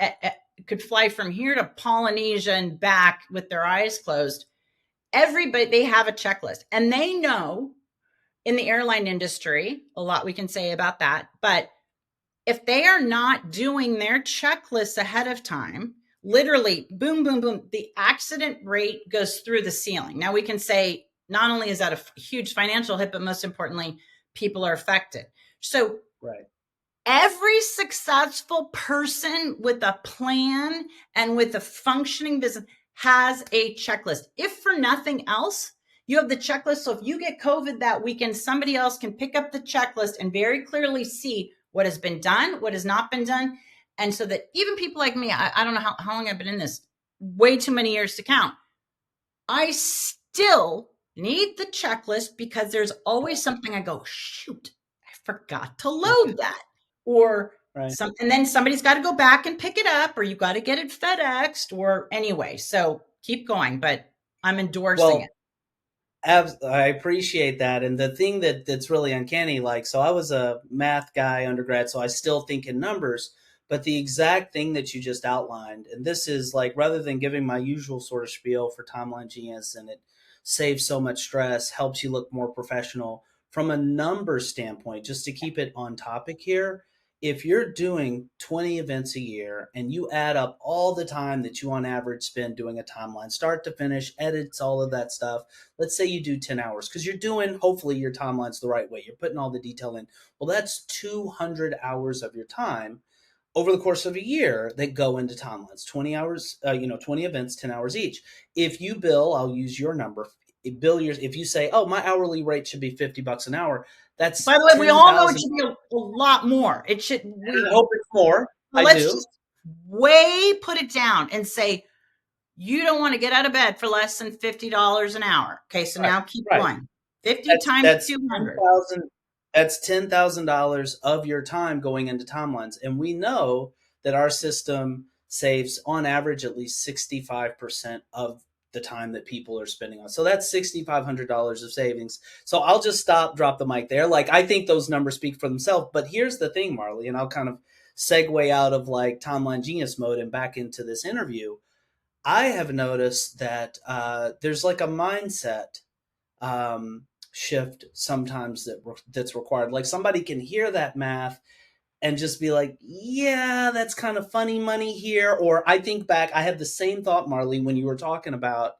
could fly from here to Polynesia and back with their eyes closed. Everybody, they have a checklist, and they know in the airline industry, a lot we can say about that. But if they are not doing their checklists ahead of time, literally, boom, boom, boom, the accident rate goes through the ceiling. Now we can say not only is that a huge financial hit, but most importantly, people are affected. So Right. every successful person with a plan and with a functioning business has a checklist. If for nothing else, you have the checklist. So if you get COVID that weekend, somebody else can pick up the checklist and very clearly see what has been done, what has not been done. And so that even people like me, I don't know how long I've been in this, way too many years to count. I still need the checklist because there's always something I go, shoot, I forgot to load that. Or Right. and then somebody's got to go back and pick it up, or you got to get it FedExed, or anyway. So keep going, but I'm endorsing it. Well, I appreciate that. And the thing that's really uncanny, like, so I was a math guy undergrad, so I still think in numbers, but the exact thing that you just outlined, and this is like, rather than giving my usual sort of spiel for Timeline Genius, and it saves so much stress, helps you look more professional. From a number standpoint, just to keep it on topic here, if you're doing 20 events a year and you add up all the time that you on average spend doing a timeline, start to finish, edits, all of that stuff, let's say you do 10 hours because you're doing, hopefully, your timelines the right way. You're putting all the detail in. Well, that's 200 hours of your time over the course of a year that go into timelines, 20 hours, 20 events, 10 hours each. If you bill, I'll use your number, if you say, oh, my hourly rate should be $50 an hour, that's by the way, we all know it 10,000. should be a lot more. It should. I hope it's more. Let's do. just way put it down and say you don't want to get out of bed for less than $50 an hour. Okay, so now keep going. 50 times 200. That's $10,000 of your time going into timelines. And we know that our system saves on average at least 65% of the time that people are spending on. So that's $6,500 of savings. So I'll just drop the mic there. Like, I think those numbers speak for themselves. But here's the thing, Marley, and I'll kind of segue out of like timeline genius mode and back into this interview. I have noticed that there's like a mindset shift sometimes that's required. Like, somebody can hear that math and just be like, yeah, that's kind of funny money here. Or I think back, I had the same thought, Marley, when you were talking about,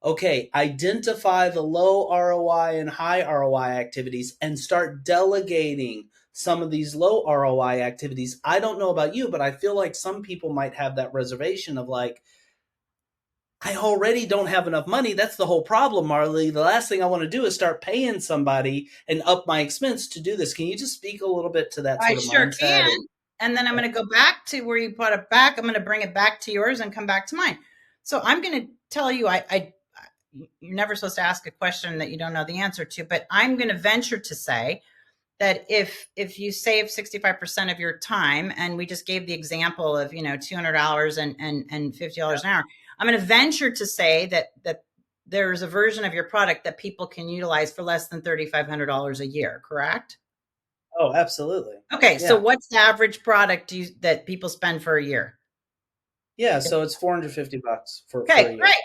okay, identify the low ROI and high ROI activities and start delegating some of these low ROI activities. I don't know about you, but I feel like some people might have that reservation of like, I already don't have enough money. That's the whole problem, Marley. The last thing I want to do is start paying somebody and up my expense to do this. Can you just speak a little bit to that sort of mindset? I sure can. And then I'm going to go back to where you brought it back. I'm going to bring it back to yours and come back to mine. So I'm going to tell you, you're never supposed to ask a question that you don't know the answer to, but I'm going to venture to say that if you save 65% of your time, and we just gave the example of, $200 and $50 an hour, I'm going to venture to say that there's a version of your product that people can utilize for less than $3,500 a year, correct? Oh, absolutely. Okay, Yeah. So what's the average product that people spend for a year? Yeah, so it's $450 for a year. Right.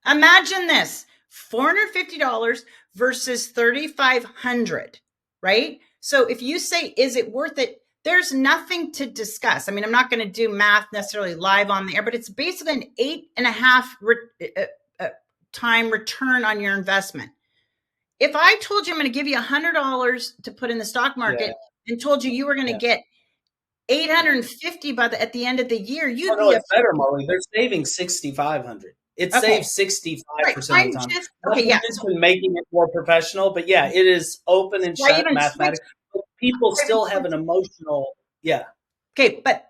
Imagine this, $450 versus $3,500, right? So if you say, is it worth it? There's nothing to discuss. I mean, I'm not going to do math necessarily live on the air, but it's basically an 8.5 time return on your investment. If I told you I'm going to give you $100 to put in the stock market and told you were going to get $850 at the end of the year, you'd be it's better, Molly. They're saving $6,500. It saves 65% of the time. So making it more professional, but yeah, it is open and shut mathematics. People still have an emotional, Okay, but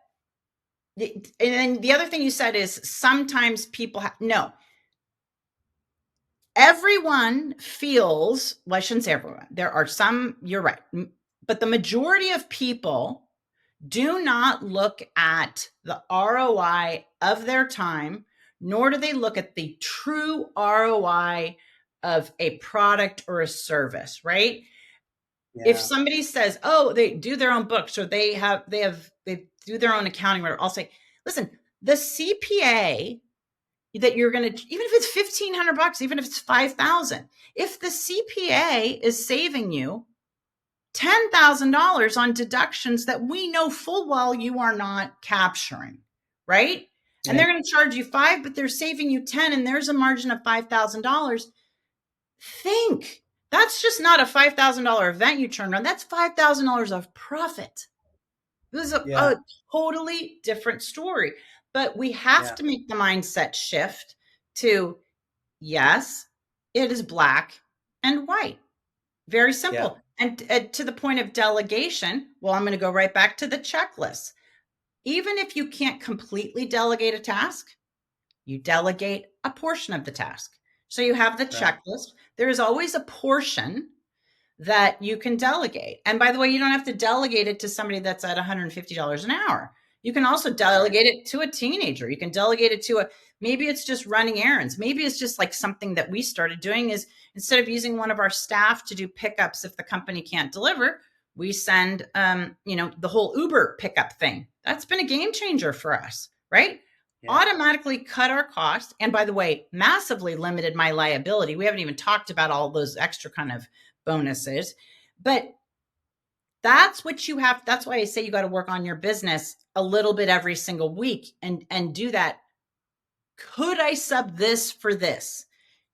and then the other thing you said is sometimes people no. Everyone feels, well, I shouldn't say everyone. There are some, you're right. But the majority of people do not look at the ROI of their time, nor do they look at the true ROI of a product or a service, right? Yeah. If somebody says, oh, they do their own books or they do their own accounting, I'll say, listen, the CPA that you're going to, even if it's $1,500, even if it's $5,000, if the CPA is saving you $10,000 on deductions that we know full well you are not capturing, right? And they're going to charge you $5,000, but they're saving you $10,000, and there's a margin of $5,000. Think, that's just not a $5,000 event you turned on. That's $5,000 of profit. This is a totally different story. But we have to make the mindset shift to, yes, it is black and white. Very simple. And to the point of delegation, well, I'm going to go right back to the checklist. Even if you can't completely delegate a task, you delegate a portion of the task. So you have the checklist. There is always a portion that you can delegate. And by the way, you don't have to delegate it to somebody that's at $150 an hour. You can also delegate it to a teenager. You can delegate it to maybe it's just running errands. Maybe it's just like something that we started doing is instead of using one of our staff to do pickups if the company can't deliver, we send, the whole Uber pickup thing. That's been a game changer for us, right? automatically cut our costs. And by the way, massively limited my liability. We haven't even talked about all those extra kind of bonuses, but that's what you have. That's why I say you got to work on your business a little bit every single week and do that. Could I sub this for this?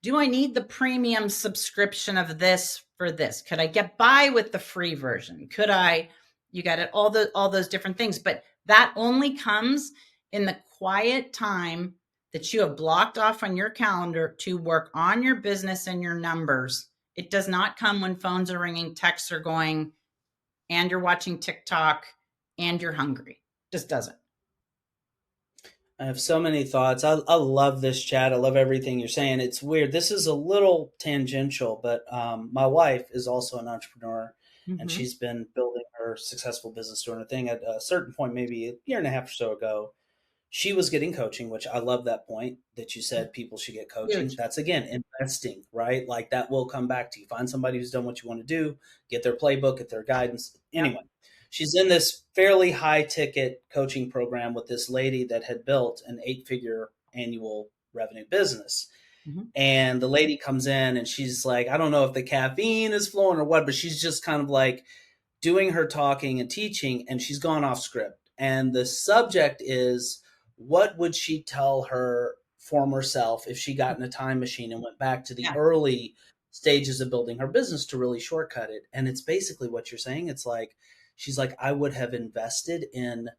Do I need the premium subscription of this for this? Could I get by with the free version? Could I, you got it, all those different things, but that only comes in the quiet time that you have blocked off on your calendar to work on your business and your numbers. It does not come when phones are ringing, texts are going, and you're watching TikTok and you're hungry. Just doesn't. I have so many thoughts. I love this chat. I love everything you're saying. It's weird. This is a little tangential, but my wife is also an entrepreneur, and she's been building her successful business doing her thing. At a certain point, maybe a year and a half or so ago, she was getting coaching, which I love that point that you said people should get coaching. Huge. That's, again, investing, right? Like, that will come back to you. Find somebody who's done what you want to do, get their playbook, get their guidance. Anyway, she's in this fairly high ticket coaching program with this lady that had built an 8-figure annual revenue business. And the lady comes in and she's like, I don't know if the caffeine is flowing or what, but she's just kind of like doing her talking and teaching, and she's gone off script. And the subject is, what would she tell her former self if she got in a time machine and went back to the early stages of building her business to really shortcut it? And it's basically what you're saying. It's like, she's like, I would have invested in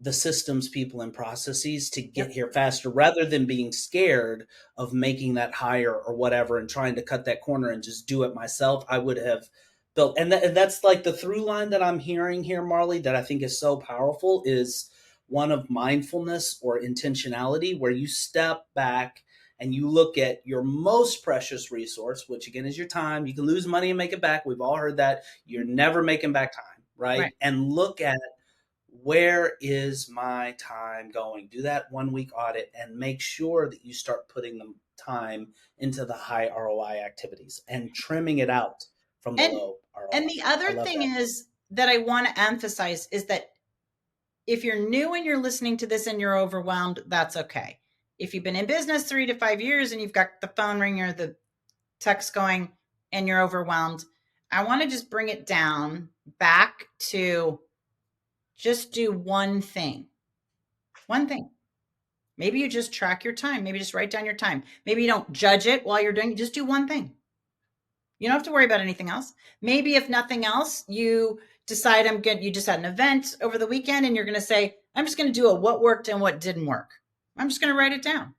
the systems, people, and processes to get here faster, rather than being scared of making that higher or whatever and trying to cut that corner and just do it myself. I would have built, and that's like the through line that I'm hearing here, Marley, that I think is so powerful, is one of mindfulness or intentionality, where you step back and you look at your most precious resource, which again is your time. You can lose money and make it back. We've all heard that. You're never making back time, right? And look at, where is my time going? Do that 1-week audit and make sure that you start putting the time into the high ROI activities and trimming it out from the low ROI. And the other thing is that I want to emphasize is that if you're new and you're listening to this and you're overwhelmed, that's okay. If you've been in business 3 to 5 years and you've got the phone ringing or the text going and you're overwhelmed, I want to just bring it down back to just do one thing. One thing. Maybe you just track your time. Maybe just write down your time. Maybe you don't judge it while you're doing it. Just do one thing. You don't have to worry about anything else. Maybe if nothing else, you decide you just had an event over the weekend and you're going to say, I'm just going to do a what worked and what didn't work. I'm just going to write it down.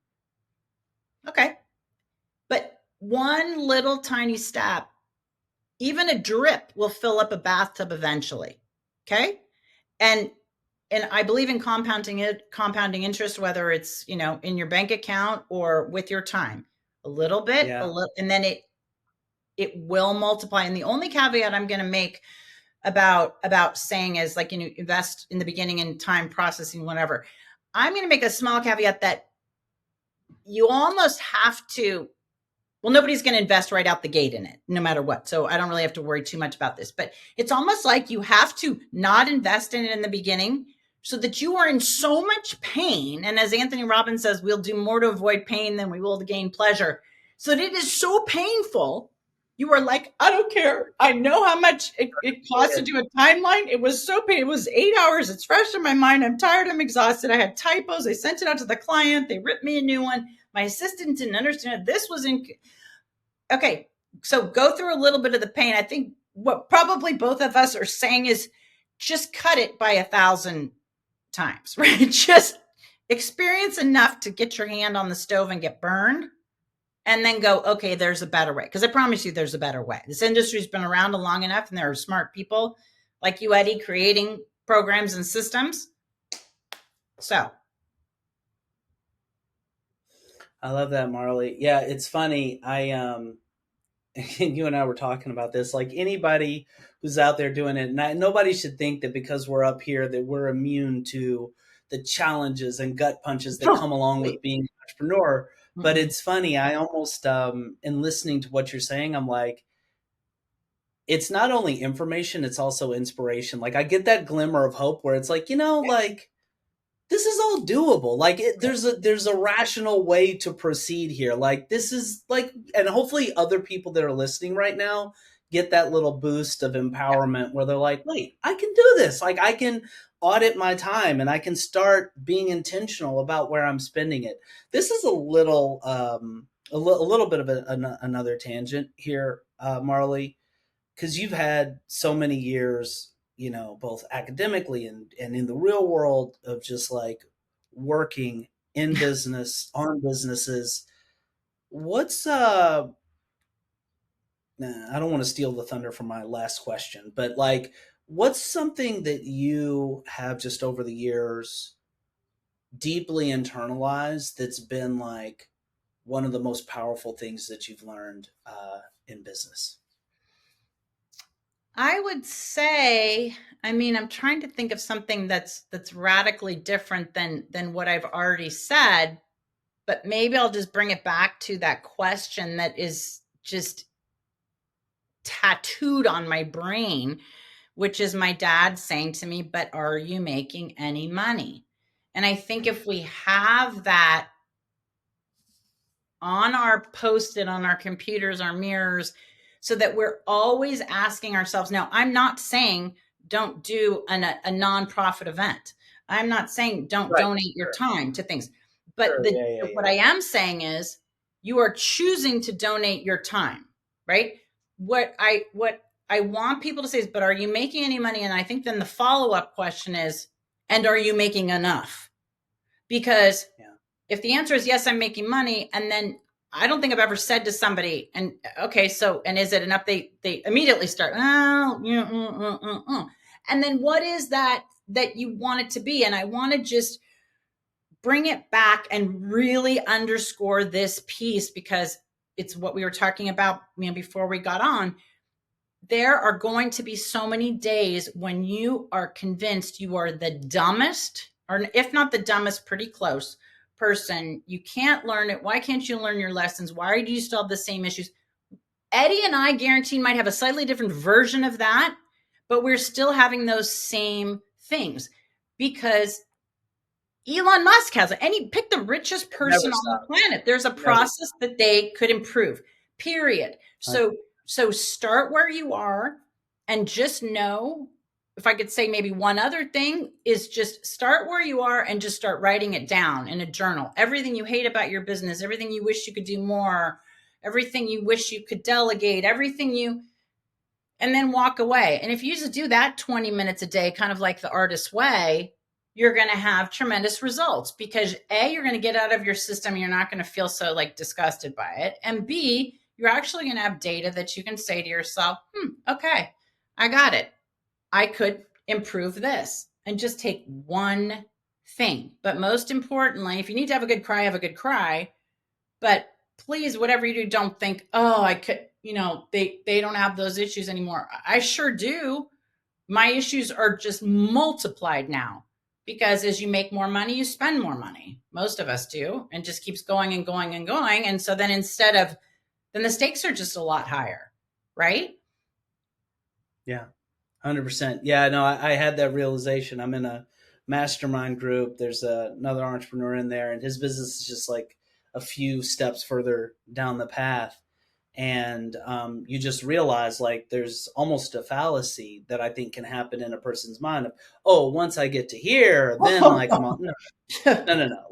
Okay. But one little tiny step, even a drip, will fill up a bathtub eventually. Okay. And I believe in compounding interest, whether it's, in your bank account or with your time, a little bit, and then it will multiply. And the only caveat I'm going to make about saying is, like, invest in the beginning in time, processing, whatever. I'm going to make a small caveat that you almost have to, well, nobody's going to invest right out the gate in it, no matter what. So I don't really have to worry too much about this, but it's almost like you have to not invest in it in the beginning so that you are in so much pain. And as Anthony Robbins says, we'll do more to avoid pain than we will to gain pleasure. So that it is so painful. You are like, I don't care. I know how much it costs to do a timeline. It was so painful. It was 8 hours. It's fresh in my mind. I'm tired. I'm exhausted. I had typos. I sent it out to the client. They ripped me a new one. My assistant didn't understand it. This was okay. So go through a little bit of the pain. I think what probably both of us are saying is just cut it by 1,000 times, right? Just experience enough to get your hand on the stove and get burned. And then go, okay, there's a better way. Because I promise you there's a better way. This industry's been around long enough, and there are smart people like you, Eddie, creating programs and systems. So. I love that, Marley. Yeah, it's funny. You and I were talking about this. Like, anybody who's out there doing it, nobody should think that because we're up here that we're immune to the challenges and gut punches that come along with being an entrepreneur. But it's funny. I almost, in listening to what you're saying, I'm like, it's not only information, it's also inspiration. Like, I get that glimmer of hope where it's like, like, this is all doable. Like there's a rational way to proceed here. Like this is like, and hopefully other people that are listening right now get that little boost of empowerment where they're like, wait, I can do this. Like I can audit my time and I can start being intentional about where I'm spending it. This is a little bit of another tangent here, Marley, because you've had so many years, both academically and in the real world of just like working in business on businesses. What's I don't want to steal the thunder from my last question, but like, what's something that you have just over the years deeply internalized that's been like one of the most powerful things that you've learned in business? I would say, I mean, I'm trying to think of something that's radically different than what I've already said, but maybe I'll just bring it back to that question that is just tattooed on my brain, which is my dad saying to me, "But are you making any money?" And I think if we have that on our post-it, on our computers, our mirrors, so that we're always asking ourselves. Now, I'm not saying don't do a nonprofit event. I'm not saying don't donate your time to things. But what I am saying is you are choosing to donate your time, right? What I want people to say is, but are you making any money? And I think then the follow-up question is, and are you making enough? Because if the answer is yes, I'm making money, and then I don't think I've ever said to somebody, and okay, so, and is it enough? They immediately start, and then what is that you want it to be? And I want to just bring it back and really underscore this piece, because it's what we were talking about, before we got on. There are going to be so many days when you are convinced you are the dumbest, or if not the dumbest, pretty close person. You can't learn it. Why can't you learn your lessons? Why do you still have the same issues? Eddie and I guarantee might have a slightly different version of that, but we're still having those same things, because Elon Musk has it. And he picked the richest person on the planet. There's a process that they could improve, period. So start where you are, and just know, if I could say maybe one other thing, is just start where you are and just start writing it down in a journal. Everything you hate about your business, everything you wish you could do more, everything you wish you could delegate, and then walk away. And if you just do that 20 minutes a day, kind of like the artist's way, you're going to have tremendous results, because A, you're going to get out of your system. You're not going to feel so like disgusted by it. And B, you're actually going to have data that you can say to yourself, okay, I got it. I could improve this, and just take one thing. But most importantly, if you need to have a good cry, have a good cry. But please, whatever you do, don't think, oh, I could, they don't have those issues anymore. I sure do. My issues are just multiplied now, because as you make more money, you spend more money. Most of us do, and just keeps going and going and going. And so then then the stakes are just a lot higher, right? Yeah. 100%. Yeah, no, I had that realization. I'm in a mastermind group. There's another entrepreneur in there, and his business is just like a few steps further down the path. And you just realize, like, there's almost a fallacy that I think can happen in a person's mind of, oh, once I get to here, then like I'm on. No.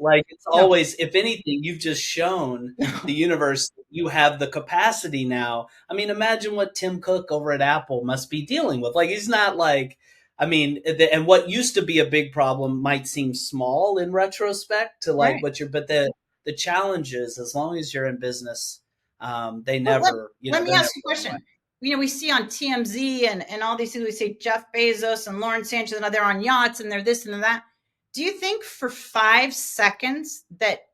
Like, it's always, if anything, you've just shown the universe you have the capacity now. I mean, imagine what Tim Cook over at Apple must be dealing with. Like, he's not like, I mean, and what used to be a big problem might seem small in retrospect to like what but the challenges, as long as you're in business, they never. Let me ask you a question. We see on TMZ and all these things, we see Jeff Bezos and Lauren Sanchez, and they're on yachts and they're this and that. Do you think for 5 seconds that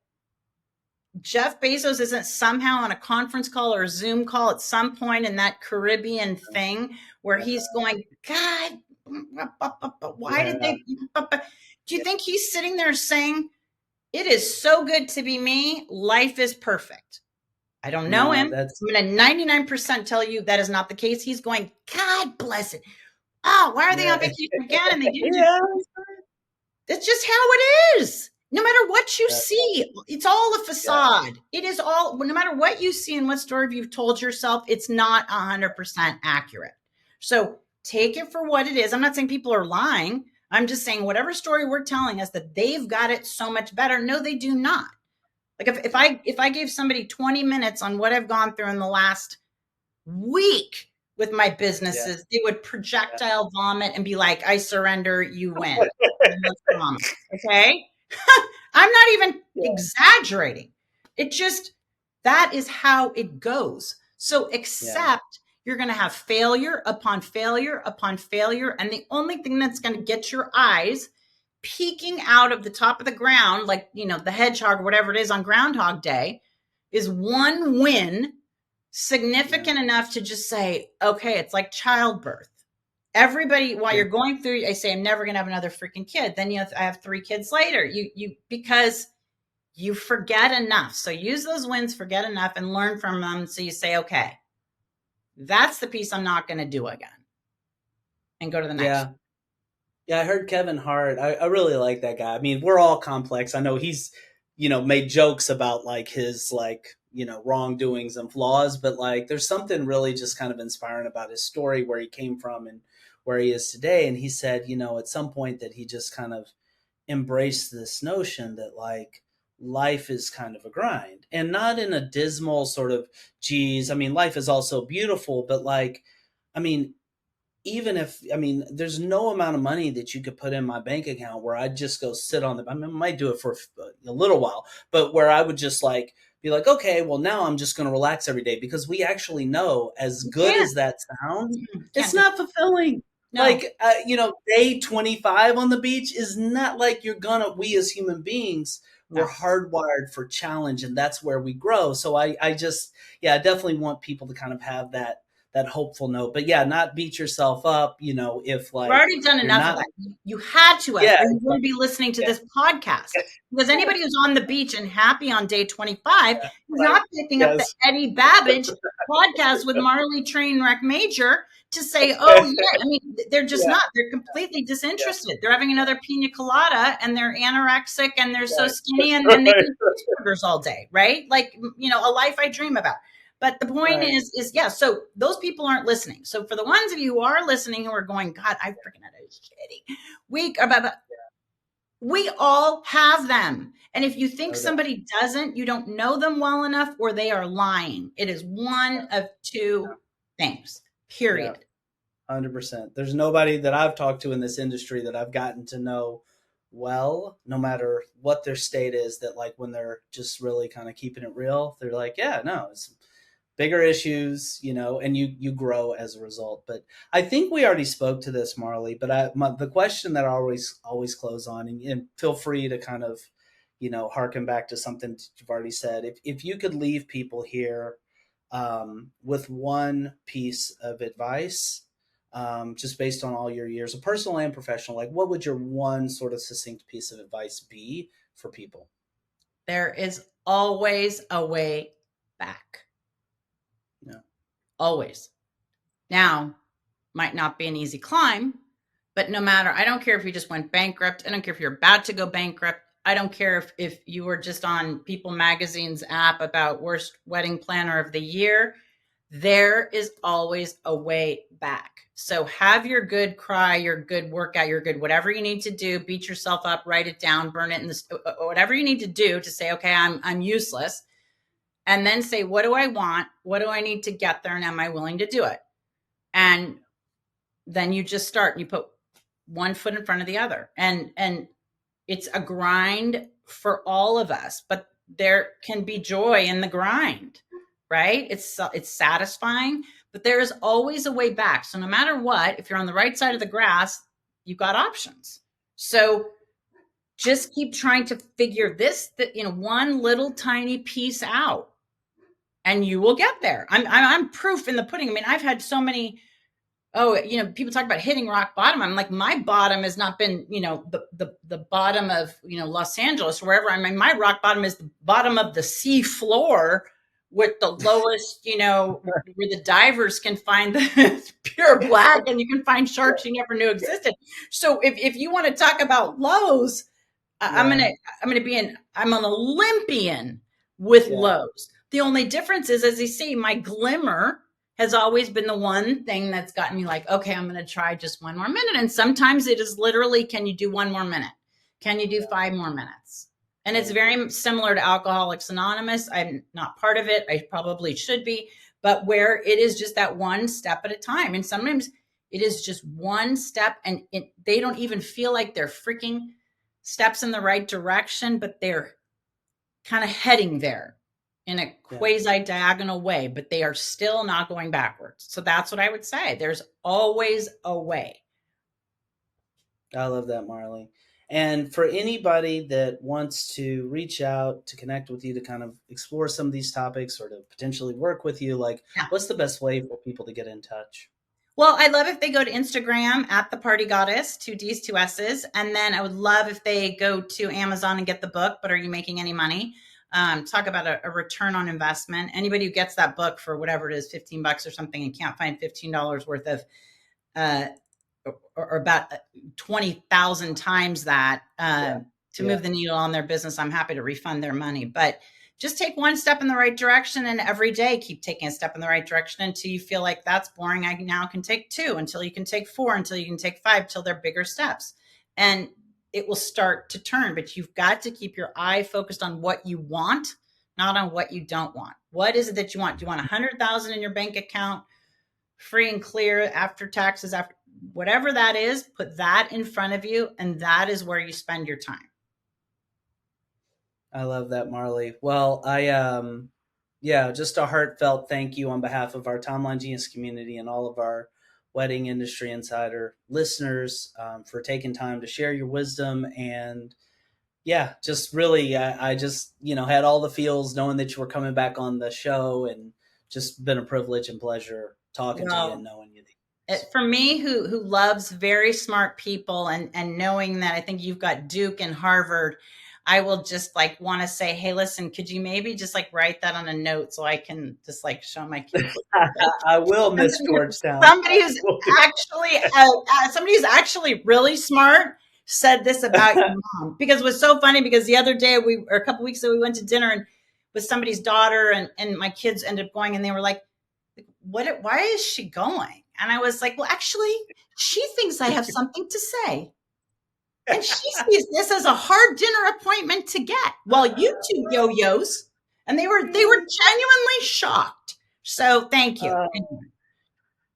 Jeff Bezos isn't somehow on a conference call or a Zoom call at some point in that Caribbean thing where he's going, God, why did they? Do you think he's sitting there saying, it is so good to be me. Life is perfect. I don't know him. I'm going to 99% tell you that is not the case. He's going, God bless it. Oh, why are they on vacation again? And they didn't do That's just how it is. No matter what you see, it's all a facade. It is all, no matter what you see and what story you've told yourself, it's not 100% accurate. So take it for what it is. I'm not saying people are lying. I'm just saying whatever story we're telling us that they've got it so much better. No, they do not. Like if I gave somebody 20 minutes on what I've gone through in the last week with my businesses, they would projectile vomit and be like, I surrender, you win. Okay. I'm not even exaggerating. It just, that is how it goes. So accept you're going to have failure upon failure upon failure. And the only thing that's going to get your eyes peeking out of the top of the ground, like, the hedgehog or whatever it is on Groundhog Day, is one win significant enough to just say, okay, it's like childbirth. Everybody, while you're going through, I say, I'm never going to have another freaking kid. Then I have 3 kids later. Because you forget enough. So use those wins, forget enough, and learn from them. So you say, okay, that's the piece I'm not going to do again, and go to the next. Yeah, I heard Kevin Hart. I really like that guy. I mean, we're all complex. I know he's, made jokes about like his wrongdoings and flaws, but like there's something really just kind of inspiring about his story, where he came from and where he is today. And he said, at some point that he just kind of embraced this notion that like life is kind of a grind, and not in a dismal sort of, geez, I mean, life is also beautiful, but like, I mean, even if, there's no amount of money that you could put in my bank account where I'd just go sit on I might do it for a little while, but where I would just like be like, okay, well now I'm just going to relax every day, because we actually know, as good as that sounds, it's not fulfilling. No. Like, day 25 on the beach is not like we as human beings, we're hardwired for challenge, and that's where we grow. So I just, I definitely want people to kind of have that hopeful note, but not beat yourself up, if like, you've already done enough of that. You had to, or you wouldn't be listening to this podcast, because anybody who's on the beach and happy on day 25 is not picking up the Eddie Babbage podcast with Marley Majcher to say, they're just not, they're completely disinterested. They're having another pina colada and they're anorexic and they're so skinny, and then they eat cheeseburgers all day, right? Like, a life I dream about. But the point is, so those people aren't listening. So for the ones of you who are listening, who are going, God, I freaking had a shitty week, we all have them. And if you think somebody doesn't, you don't know them well enough, or they are lying. It is one of two things, period. 100%. There's nobody that I've talked to in this industry that I've gotten to know well, no matter what their state is, that like when they're just really kind of keeping it real, they're like, it's bigger issues, and you grow as a result. But I think we already spoke to this, Marley, but the question that I always close on, and feel free to kind of, harken back to something you've already said. If you could leave people here with one piece of advice, just based on all your years of personal and professional, like what would your one sort of succinct piece of advice be for people? There is always a way back. Always. Now, might not be an easy climb, but no matter, I don't care if you just went bankrupt. I don't care if you're about to go bankrupt. I don't care if you were just on People Magazine's app about worst wedding planner of the year. There is always a way back. So have your good cry, your good workout, your good whatever you need to do. Beat yourself up, write it down, burn it in whatever you need to do to say, okay, I'm useless. And then say, what do I want? What do I need to get there? And am I willing to do it? And then you just start and you put one foot in front of the other. And it's a grind for all of us, but there can be joy in the grind, right? It's satisfying, but there is always a way back. So no matter what, if you're on the right side of the grass, you've got options. So just keep trying to figure one little tiny piece out, and you will get there. I'm proof in the pudding. I mean, I've had so many, people talk about hitting rock bottom. I'm like, my bottom has not been, the bottom of, Los Angeles or wherever. I mean, my rock bottom is the bottom of the sea floor with the lowest, where the divers can find the pure black and you can find sharks you never knew existed. So if you want to talk about lows, I'm an Olympian with lows. The only difference is, as you see, my glimmer has always been the one thing that's gotten me like, okay, I'm going to try just one more minute. And sometimes it is literally, can you do one more minute? Can you do 5 more minutes? And it's very similar to Alcoholics Anonymous. I'm not part of it. I probably should be, but where it is just that one step at a time. And sometimes it is just one step and they don't even feel like they're freaking steps in the right direction, but they're kind of heading there in a quasi diagonal way, but they are still not going backwards. So that's what I would say. There's always a way. I love that, Marley. And for anybody that wants to reach out to connect with you to kind of explore some of these topics or to potentially work with you, what's the best way for people to get in touch? Well, I love if they go to Instagram at The Party Goddess, 2 D's, 2 S's. And then I would love if they go to Amazon and get the book, But Are You Making Any Money? Talk about a return on investment. Anybody who gets that book for whatever it is, $15 or something, and can't find $15 worth of, or about 20,000 times that to move the needle on their business, I'm happy to refund their money. But just take one step in the right direction, and every day keep taking a step in the right direction until you feel like that's boring. I now can take 2, until you can take 4, until you can take 5, till they're bigger steps. And it will start to turn, but you've got to keep your eye focused on what you want, not on what you don't want. What is it that you want? Do you want 100,000 in your bank account, free and clear after taxes, after whatever that is? Put that in front of you, and that is where you spend your time. I love that, Marley. Well, just a heartfelt thank you on behalf of our Timeline Genius community and all of our Wedding Industry Insider listeners for taking time to share your wisdom. And just really, I just, had all the feels knowing that you were coming back on the show, and just been a privilege and pleasure talking to you and knowing you. For me, who loves very smart people and knowing that I think you've got Duke and Harvard, I will just want to say, hey, listen, could you maybe just write that on a note so I can just show my kids? I will, Miss Georgetown. Somebody who's actually really smart said this about your mom, because it was so funny, because the other day or a couple weeks ago, we went to dinner and with somebody's daughter, and my kids ended up going, and they were like, why is she going? And I was like, well, actually, she thinks I have something to say. And she sees this as a hard dinner appointment to get. Well, you two yo-yos. And they were genuinely shocked. So thank you.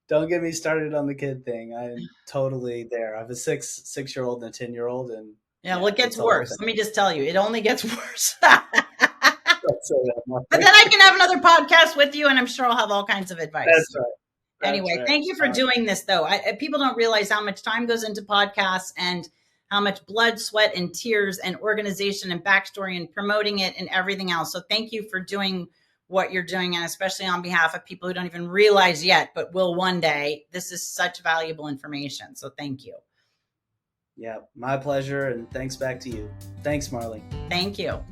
Don't get me started on the kid thing. I'm totally there. I have a 6-year-old and a 10-year-old. And well, it gets worse. Let me just tell you, it only gets worse. But then I can have another podcast with you, and I'm sure I'll have all kinds of advice. That's right. Anyway, thank you for doing this, though. People don't realize how much time goes into podcasts, and how much blood, sweat, and tears, and organization, and backstory, and promoting it, and everything else. So thank you for doing what you're doing, and especially on behalf of people who don't even realize yet, but will one day. This is such valuable information. So thank you. Yeah, my pleasure. And thanks back to you. Thanks, Marley. Thank you.